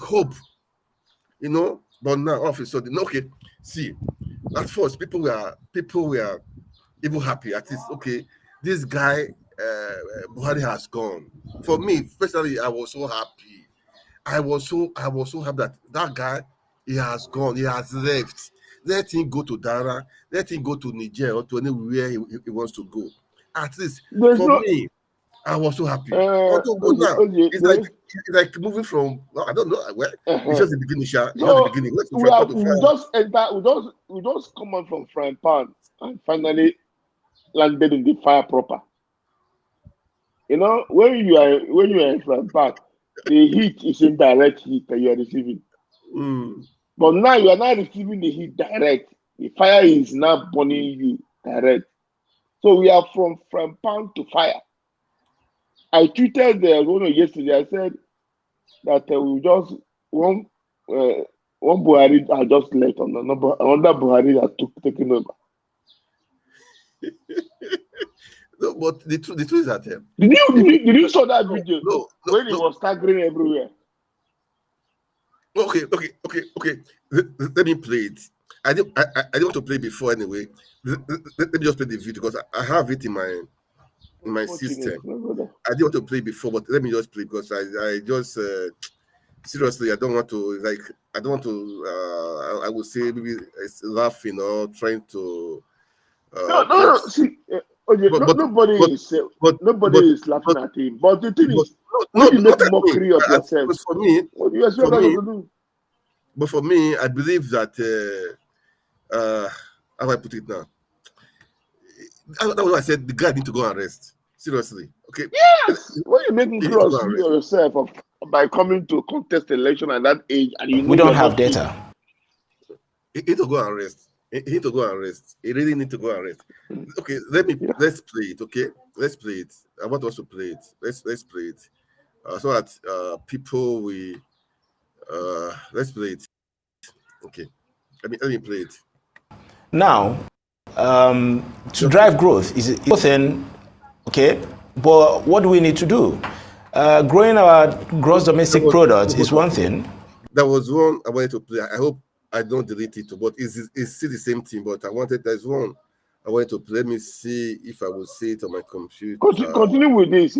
hope. You know. But now all of a sudden, okay. See, at first people were even happy. At least, okay, this guy Buhari has gone. For me, personally, I was so happy. I was so happy that guy, he has gone, he has left. Let him go to Dara, let him go to Niger or to anywhere he wants to go. At least for me, I was so happy. Although now it's like moving from I don't know where it's just the beginning, just the beginning. We just come on from frying pan and finally landed in the fire proper. You know, when you are in frying pan, the heat is indirect heat that you are receiving. But now you are not receiving the heat direct. The fire is now burning you direct. So we are from pan to fire. I tweeted yesterday. I said that we just one Buhari had just left on another Buhari that taken over. No, but the truth is that did you saw that video? No, when he was staggering everywhere. Okay. Let me play it. I didn't want to play before anyway. Let me just play the video because I have it in my system. I didn't want to play before, but let me just play because I just seriously I don't want to I would say maybe it's laughing or trying to no. See, nobody is laughing at him. But the thing is, when you make mockery of yourself, for me, what do you expect us to do? But for me, I believe that how do I put it now? That's what I said. The guy need to go and rest. Seriously, okay? Yes. When you make mockery of yourself by coming to contest election at that age, and you know we don't have data. He need to go and rest. He need to go and rest. He really need to go and rest. Okay, let's play it. Okay, let's play it. I want us to play it. Let's play it so that people will. Let's play it. Okay, let me play it. Now, to drive growth is a thing, okay? But what do we need to do? Growing our gross domestic product is one thing. That was one I wanted to play. I hope I don't delete it, but it's still the same thing. But there's one I wanted to play. Let me see if I will see it on my computer. Continue with this.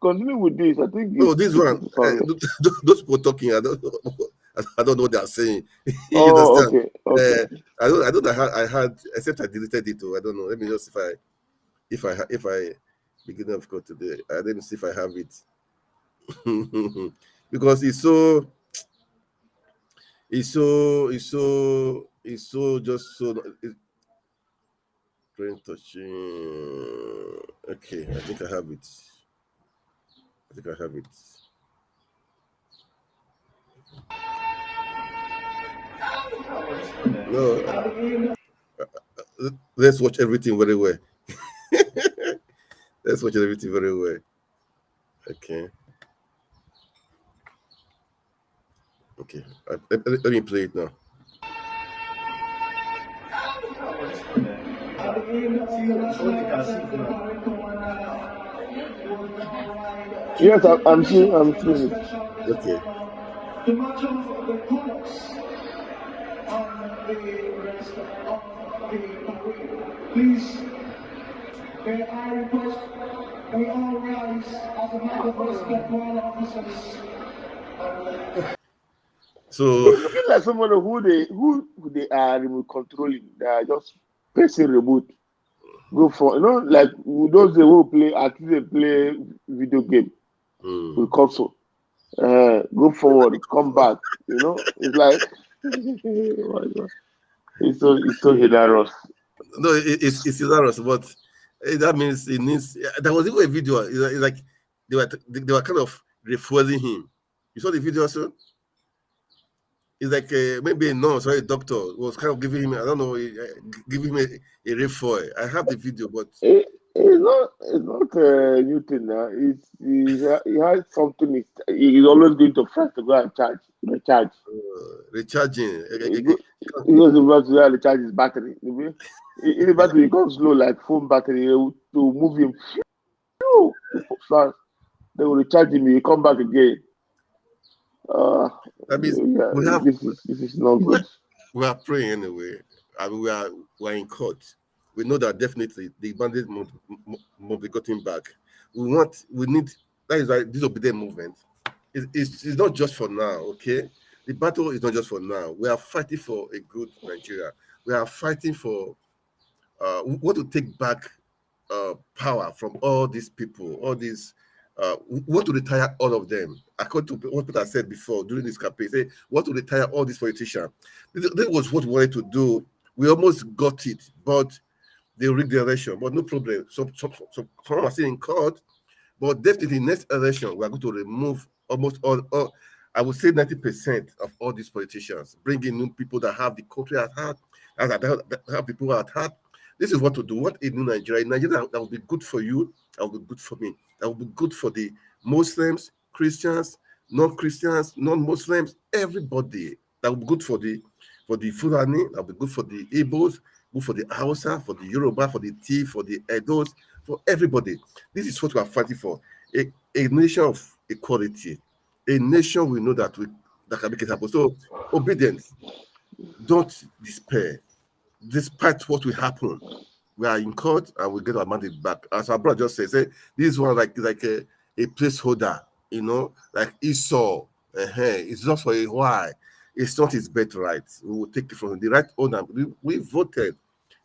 Continue with this. I think. No, this one. Those people talking. I don't know what they are saying. You understand? Okay. I don't. I had except I deleted it. I don't know. Let me just if I begin of code today. Let me see if I have it. Because it's so just so brain touching. Okay, I think I have it. No, let's watch everything very well. Let's watch everything very well. Okay. Let me play it now. Yes, I'm seeing it. Okay. The matter of the colors on the rest of the parade. Please, may I request we all rise as a matter of respect for our officers. So It's looking like someone who they are remote controlling. They are just pressing remote. Go for like those who play at least they play video game with console. Go forward, come back. It's like oh my God. It's so hilarious. no, it's hilarious, but that means it needs. There was even a video. It's like they were kind of refueling him. You saw the video, also. It's like maybe a nurse or a doctor was kind of giving him, I don't know, giving him a refuel. I have the video, but It's not a new thing now. He has something. He's always going to first to go and recharge. recharging. He goes about to recharge his battery. If the battery becomes low, like phone battery, to move him fast, they will recharge him. He come back again. That means Yeah, we have this is not good. we are praying anyway. I mean, we are in court. We know that definitely the bandit must be gotten back. We need, that is why this obedient movement it's not just for now, okay? The battle is not just for now. We are fighting for a good Nigeria. We are fighting for we want to take back power from all these people, all these we want to retire all of them. According to what Peter said before during this campaign, say we want to retire all these politicians. That was what we wanted to do. We almost got it, but they rigged the election. But no problem. Some are still in court, but definitely next election we are going to remove almost all I would say 90% of all these politicians, bringing new people that have the country at heart, that have people at heart. This is what to do. What a new Nigeria. In Nigeria, that will be good for you. That will be good for me. That will be good for the Muslims, Christians, non-Christians, non-Muslims, everybody. That will be good for the Fulani. That will be good for the Igbos, good for the Hausa, for the Yoruba, for the Tea, for the Edos, for everybody. This is what we are fighting for. A nation of equality. A nation we know that can make it happen. So obedience. Don't despair. Despite what will happen, we are in court and we get our mandate back. As our brother just said, this one like a placeholder, like Esau. It's just for a while. It's not his birthright. We will take it from the right owner. We voted.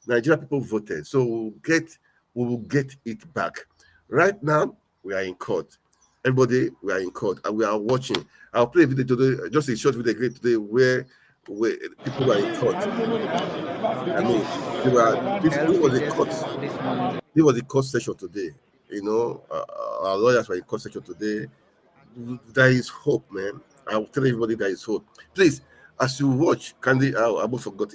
Nigerian people voted. So we will get it back. Right now, we are in court. Everybody, we are in court and we are watching. I'll play a video today, just a short video today where people are in court. I mean, this was a court. This was a court session today. Our lawyers were in court session today. There is hope, man. I will tell everybody there is hope. Please, as you watch, kindly, I almost forgot.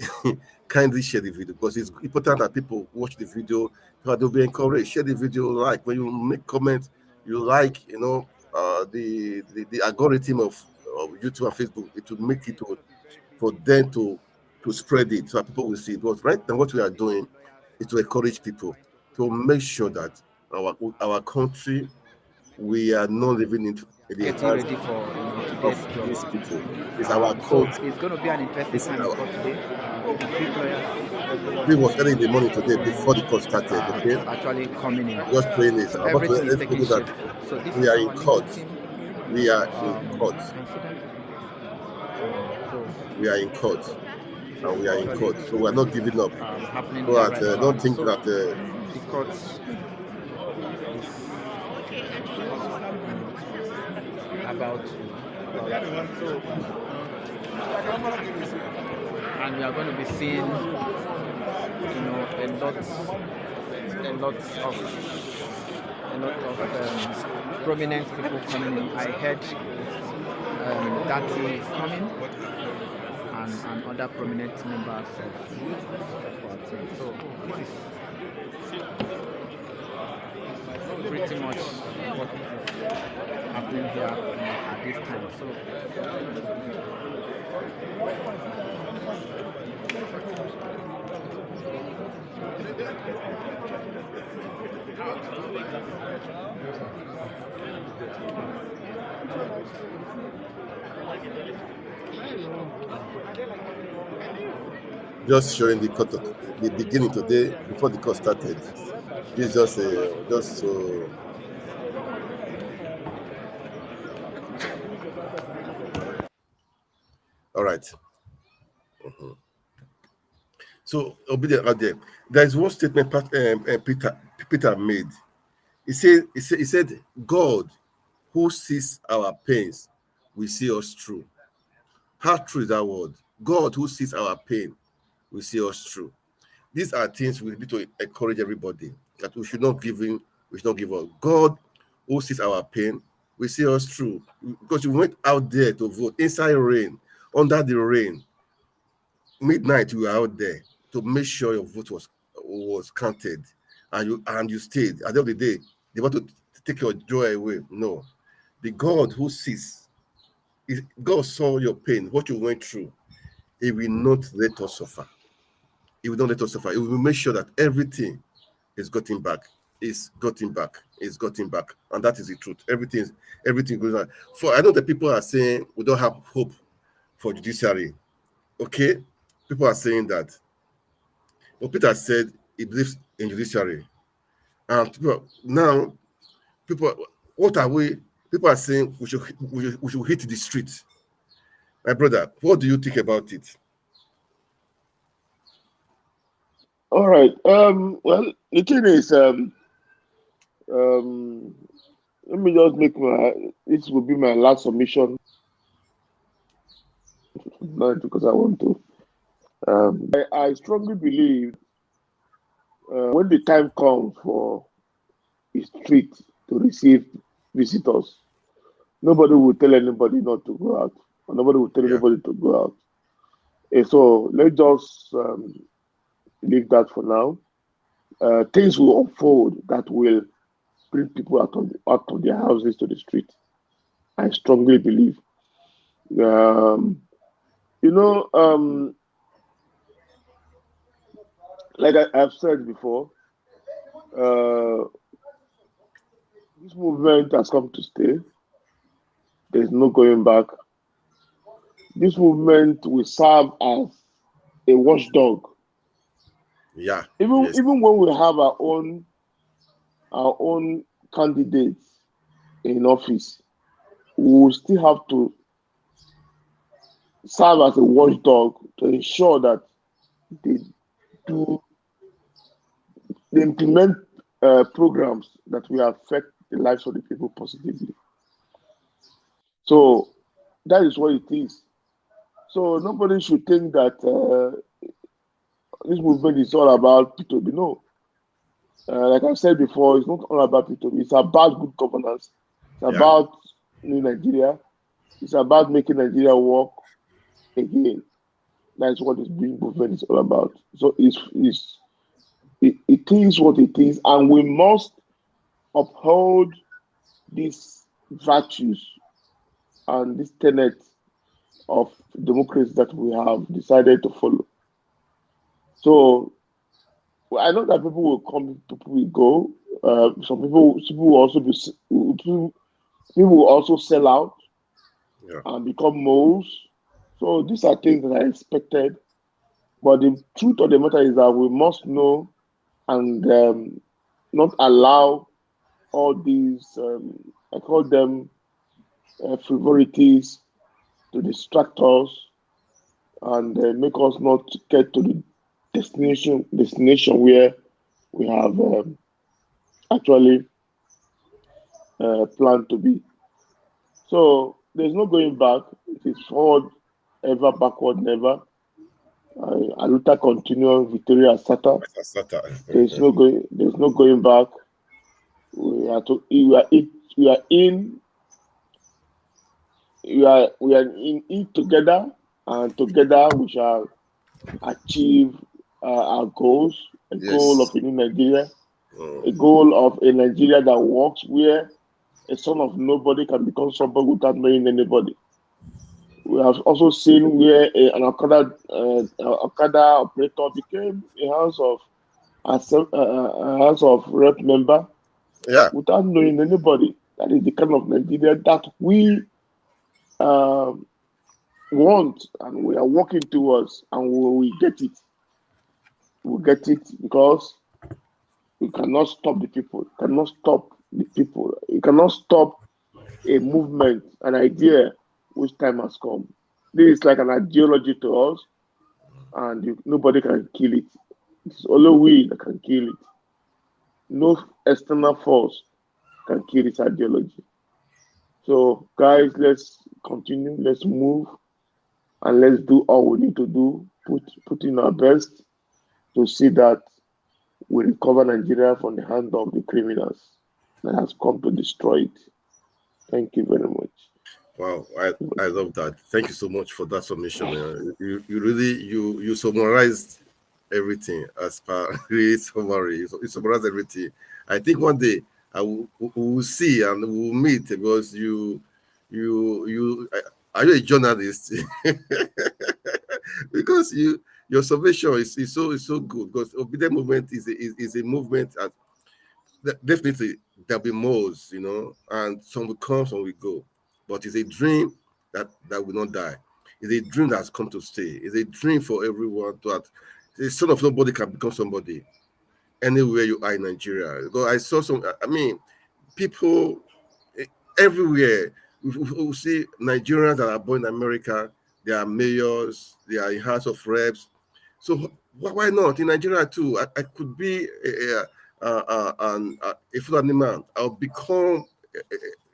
Kindly share the video because it's important that people watch the video. They'll be encouraged. Share the video, like when you make comments, you like, the algorithm of YouTube and Facebook. It will make it for them to spread it so that people will see it. But right now, what we are doing is to encourage people to make sure that our country, we are not living in the Getting hands ready for today's of these job. people. It's our So country. it's going to be an interesting time in court today. The three lawyers We was early in the morning today before the court started. Okay, are actually coming in. just praying this. So I'm about to everything is let taking people shape. that So this we is are our in legal court. team. We are in court. We are in court. And we are in court. So we are not giving up. Happening So here that, right don't now. think So that the court about to and we are going to be seeing a lot of prominent people coming in. I heard Dati is coming and other prominent members of our team. So this is pretty much what is happening here at this time. So Just showing the cut, the beginning today before the course started. This is just so. All right. So obedient out there. There is one statement Peter made. He said, God who sees our pains will see us through. How true is that word? God who sees our pain will see us through. These are things we need to encourage everybody that we should not give in, we should not give up. God who sees our pain will see us through. Because you went out there to vote inside rain, under the rain, midnight you were out there to make sure your vote was counted, and you stayed. At the end of the day, they want to take your joy away. No, the God who sees, if God saw your pain, what you went through. He will not let us suffer. He will not let us suffer. He will make sure that everything is gotten back. Is gotten back. Is gotten back, and that is the truth. Everything goes on. For I know that people are saying we don't have hope for judiciary. Okay, people are saying that. But Peter said he believes in judiciary, and people, what are we? People are saying we should hit the street. My brother, what do you think about it? All right. Well, the thing is, let me just make this will be my last submission, not because I want to. I strongly believe when the time comes for a street to receive visitors, nobody will tell anybody not to go out, or nobody will tell anybody to go out. And so let's just leave that for now. Things will unfold that will bring people out of their houses to the street. I strongly believe. Like I've said before, this movement has come to stay. There's no going back. This movement will serve as a watchdog. Yeah. Even when we have our own candidates in office, we will still have to serve as a watchdog to ensure that they implement programs that will affect the lives of the people positively. So that is what it is. So nobody should think that this movement is all about P2B. No. Like I said before, it's not all about P2B. It's about good governance. It's about new Nigeria. It's about making Nigeria work again. That's what this movement is all about. So it is what it is, and we must uphold these virtues and this tenet of democracy that we have decided to follow. So I know that people will come, people will go. Some people will also people will also sell out and become moles. So these are things that are expected. But the truth of the matter is that we must know and not allow all these, I call them frivolities, to distract us and make us not get to the destination where we have actually planned to be. So there's no going back. It is forward ever, backward never. Aluta continua, Victoria Asata. There's no going back. We are in it together, and together we shall achieve our goals. A goal of a new Nigeria, a goal of a Nigeria that works, where a son of nobody can become somebody without knowing anybody. We have also seen where an Okada operator became a house of as a House of Rep member Yeah. without knowing anybody. That is the kind of Nigeria that we um, want and we are working towards, and we get it. We get it because you cannot stop the people. You cannot stop the people. You cannot stop a movement, an idea which time has come. This is like an ideology to us, and nobody can kill it. It's only we that can kill it. No external force can kill this ideology. So, guys, let's continue. Let's move, and let's do all we need to do. Put in our best to see that we recover Nigeria from the hand of the criminals that has come to destroy it. Thank you very much. Wow, I love that. Thank you so much for that submission. You really you summarized everything as per really summary. You summarized everything. I think one day we will see and we will meet because are you a journalist? Because your submission is so good because obedient movement is a movement and definitely there'll be more, and some will come, some will go. But it's a dream that will not die. It's a dream that has come to stay. It's a dream for everyone to have. The son of nobody can become somebody anywhere you are in Nigeria. Because I saw people everywhere. We see Nigerians that are born in America. They are mayors. They are in House of Reps. So why not in Nigeria too? I could be a Fulani man. I'll become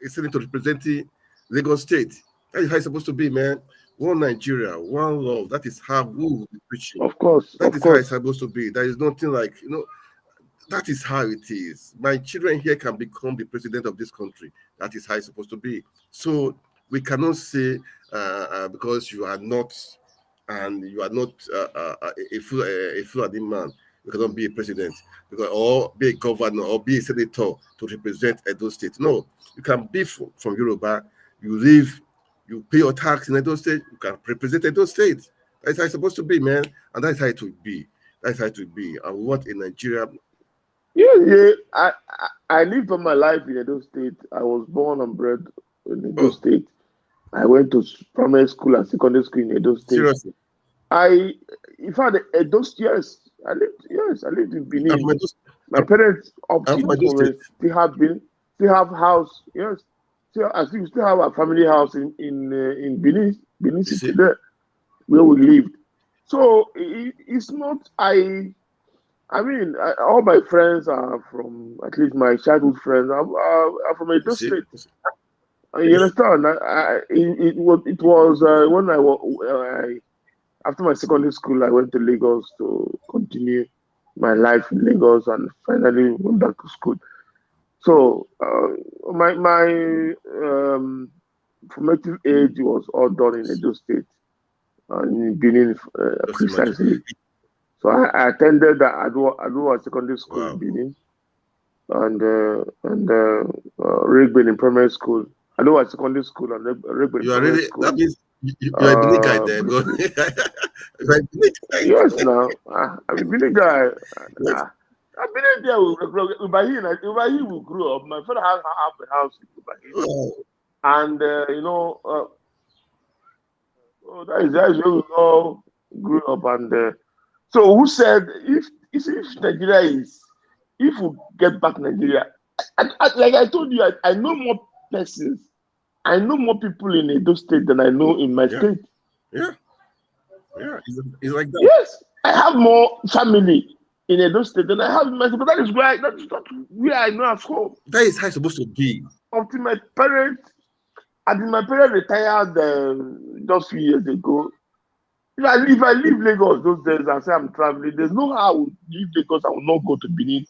a senator representing Lagos State. That is how it's supposed to be, man. One Nigeria, one love. That is how we will be preaching. Of course, That is how it's supposed to be. There is nothing like, that is how it is. My children here can become the president of this country. That is how it's supposed to be. So we cannot say because you are not a Fulani man, you cannot be a president or be a governor or be a senator to represent Edo State. No, you can be from Yoruba. You live, you pay your tax in Edo State. You can represent Edo State. That's how it's supposed to be, man, and that's how it will be. That's how it will be. And we want in Nigeria. Yeah. I lived all my life in Edo State. I was born and bred in Edo State. I went to primary school and secondary school in Edo State. Seriously. In fact, Edo, yes, I lived in Benin. My parents up to this moment still have house. Yes, I think we still have a family house in Benin City there, where we lived. So it's not all my friends are from, at least my childhood friends are from Edo State. You understand? It was when I after my secondary school, I went to Lagos to continue my life in Lagos and finally went back to school. So my formative age was all done in Edo State, in Benin precisely. So I attended the Adwa Secondary School in Benin and Rigben in primary school. Adwa Secondary School and Rigben in primary school. That means you're a Benin guy there. You're a Benin guy. Yes, now I'm a Benin guy. I've been there with Ibrahim. We grew up. My father has a house in Ibrahim, and that is where we all grew up. And so, who said if Nigeria if we get back Nigeria, like I told you, I know more persons. I know more people in Edo State than I know in my state. Yeah, it's like that. Yes, I have more family in Edo State than I have in my state, but that's not where I know at home. That is how it's supposed to be. Until my parents retired just few years ago. If I leave Lagos those days and say I'm traveling, there's no how I would leave Lagos. I will not go to Benin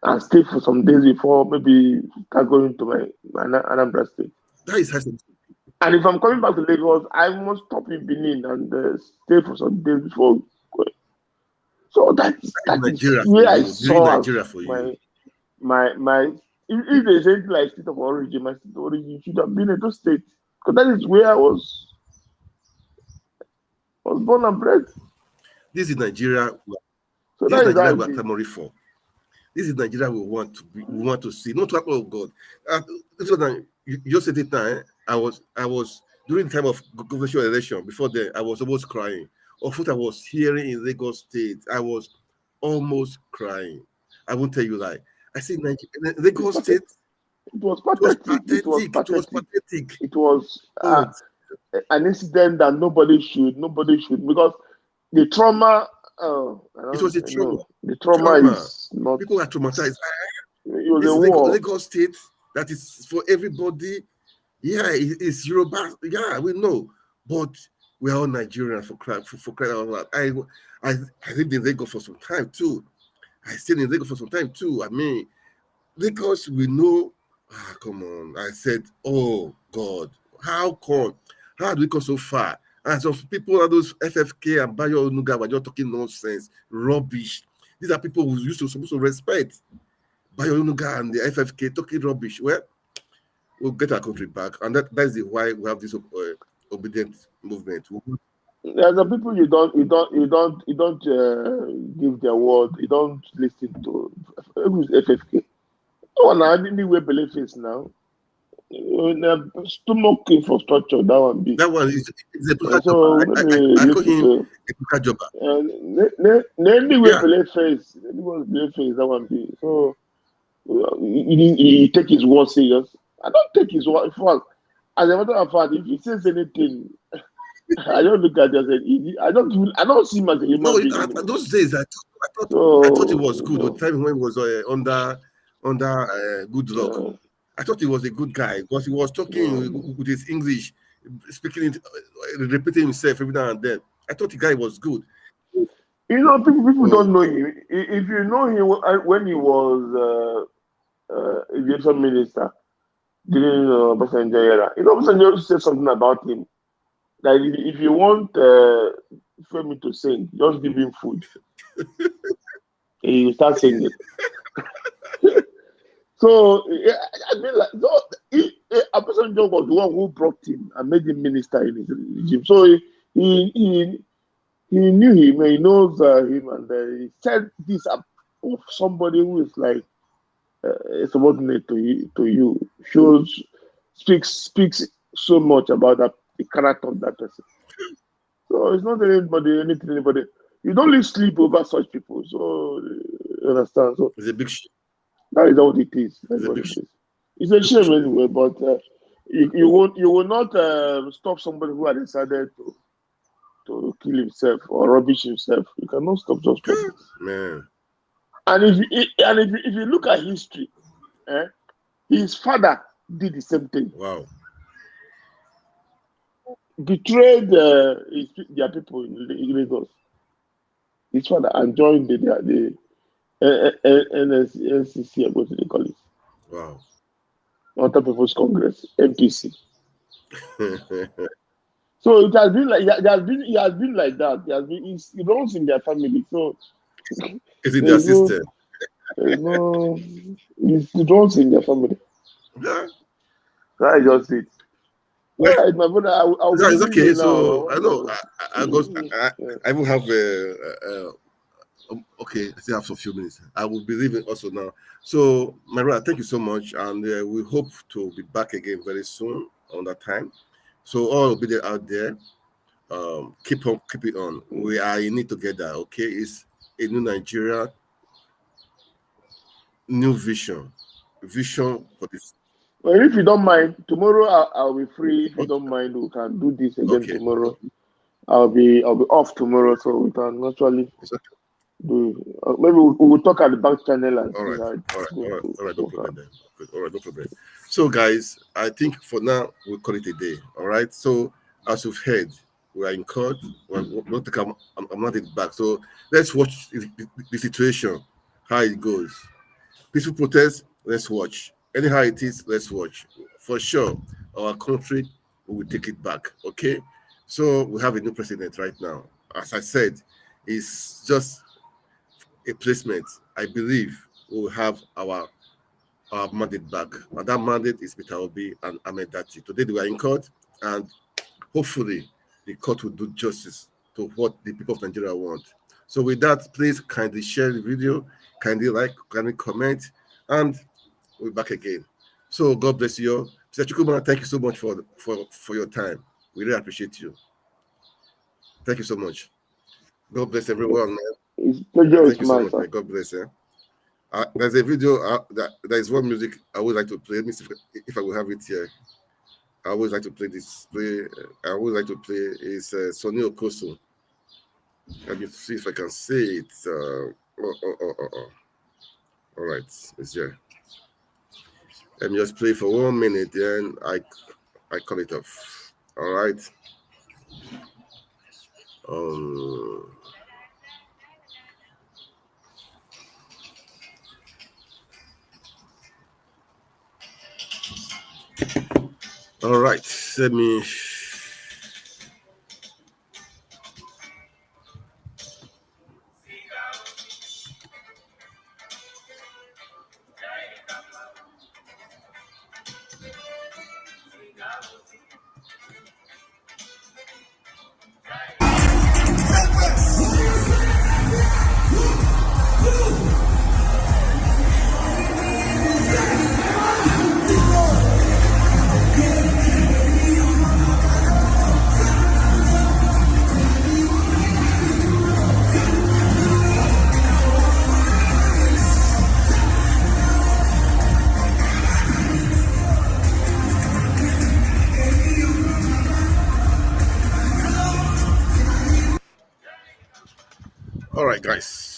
and stay for some days before maybe going to my Anambra State. That is how it's supposed to be. And if I'm coming back to Lagos, I must stop in Benin and stay for some days before going. So that's Nigeria where I saw Nigeria for you. My if there's anything like state of origin, my state of origin should have been Edo State, because that is where I was born and bred. This is Nigeria So This that is how Nigeria it we are is. clamoring for. This is Nigeria we want to see. Not to, oh God. This was you just said it now. I was during the time of government election. Before then, I was almost crying. Of what I was hearing in Lagos State, I was almost crying. I won't tell you lie. I said Lagos State. It was It was pathetic. It was pathetic. It was pathetic. pathetic. It was God. an incident that nobody should because the trauma. It was a I trauma. know the trauma is not. People are traumatized. It was This a is war. Lagos State that is for everybody. Yeah, it's Yoruba. Yeah, we know, but we are all Nigerians for crying out loud. I lived in Lagos for some time too. I stayed in Lagos for some time too. I mean, Lagos, we know. Come on. I said, oh God, how come? How do we go so far? And some people are those FFK and Bayo Onuga were just talking nonsense, rubbish. These are people who used to supposed to respect. Bayo Onuga and the FFK talking rubbish. Well, we'll get our country back, and that's the why we have this obedient movement. There are the people you don't give their word. You don't listen to. Who's FFK? No one had anywhere belief is now. Stomach infrastructure. That one be. That one is a So I call him a job. Anywhere belief face. Anyone's belief face. That one be. So he take his word serious. I don't take his word. As a matter of fact, if he says anything, I don't look at it as I don't see him as a human being. Those days I thought it was good. The time when he was under good luck. I thought he was a good guy because he was talking with his English, speaking it, repeating himself every now and then. I thought the guy was good. You know, people don't know him. If you know him when he was aviation minister during Obasanjo era, Obasanjo said something about him. That if you want Femi to sing, just give him food. He will start singing. So I mean, like, Obasanjo was the one who brought him and made him minister in his regime. So he knew him, he knows him, and he said this of somebody who is like a subordinate to you. Speaks so much about the character of that person. So it's not anybody. You don't live sleep over such people. So you understand. So it's a big shame. That is what it is. It's a shame anyway, but you will not stop somebody who has decided to kill himself or rubbish himself. You cannot stop those people. Man. And if you look at history, his father did the same thing. Wow. Betrayed their people in Lagos. His father and joined the NCC, what do they call it? Wow. Not People's Congress, MPC. So it has been like he has been like that. He runs in their family. So it's in their system. He runs in their family. Yeah. That is just it. Well, yeah, my brother, I'll it's okay. So now. I know I will have okay, I still have some few minutes. I will be leaving also now. So, my brother, thank you so much, and we hope to be back again very soon on that time. So, all will be there out there. Keep it on. We are in it together. Okay, it's a new Nigeria, new vision for this. Well, if you don't mind, tomorrow I'll be free. If you don't mind, we can do this again tomorrow. Okay. I'll be off tomorrow, so we can actually do. Maybe we will talk at the back channel and all right, no problem then. All right, no problem. So, guys, I think for now we'll call it a day. All right. So, as you've heard, we are in court. I'm not it back. So let's watch the situation, how it goes. Peaceful protest. Let's watch. Anyhow it is, let's watch. For sure, our country will take it back. Okay. So we have a new president right now. As I said, it's just a placement. I believe we will have our mandate back. And that mandate is Peter Obi and Ahmed Dati. Today they were in court, and hopefully the court will do justice to what the people of Nigeria want. So with that, please kindly share the video, kindly like, kindly comment, and we'll be back again. So God bless you all. Mr. Chukuma, thank you so much for your time. We really appreciate you. Thank you so much. God bless everyone, man. It's pleasure is Thank you so mine, much, sir. man. God bless you. There's a video there is one music I would like to play. Let me see if I will have it here. I always like to play this. I always like to play is Sonny Okoso. Let me see if I can say it. All right, it's here. Let me just play for 1 minute, then I call it off. All right. All right. Let me. All right, guys.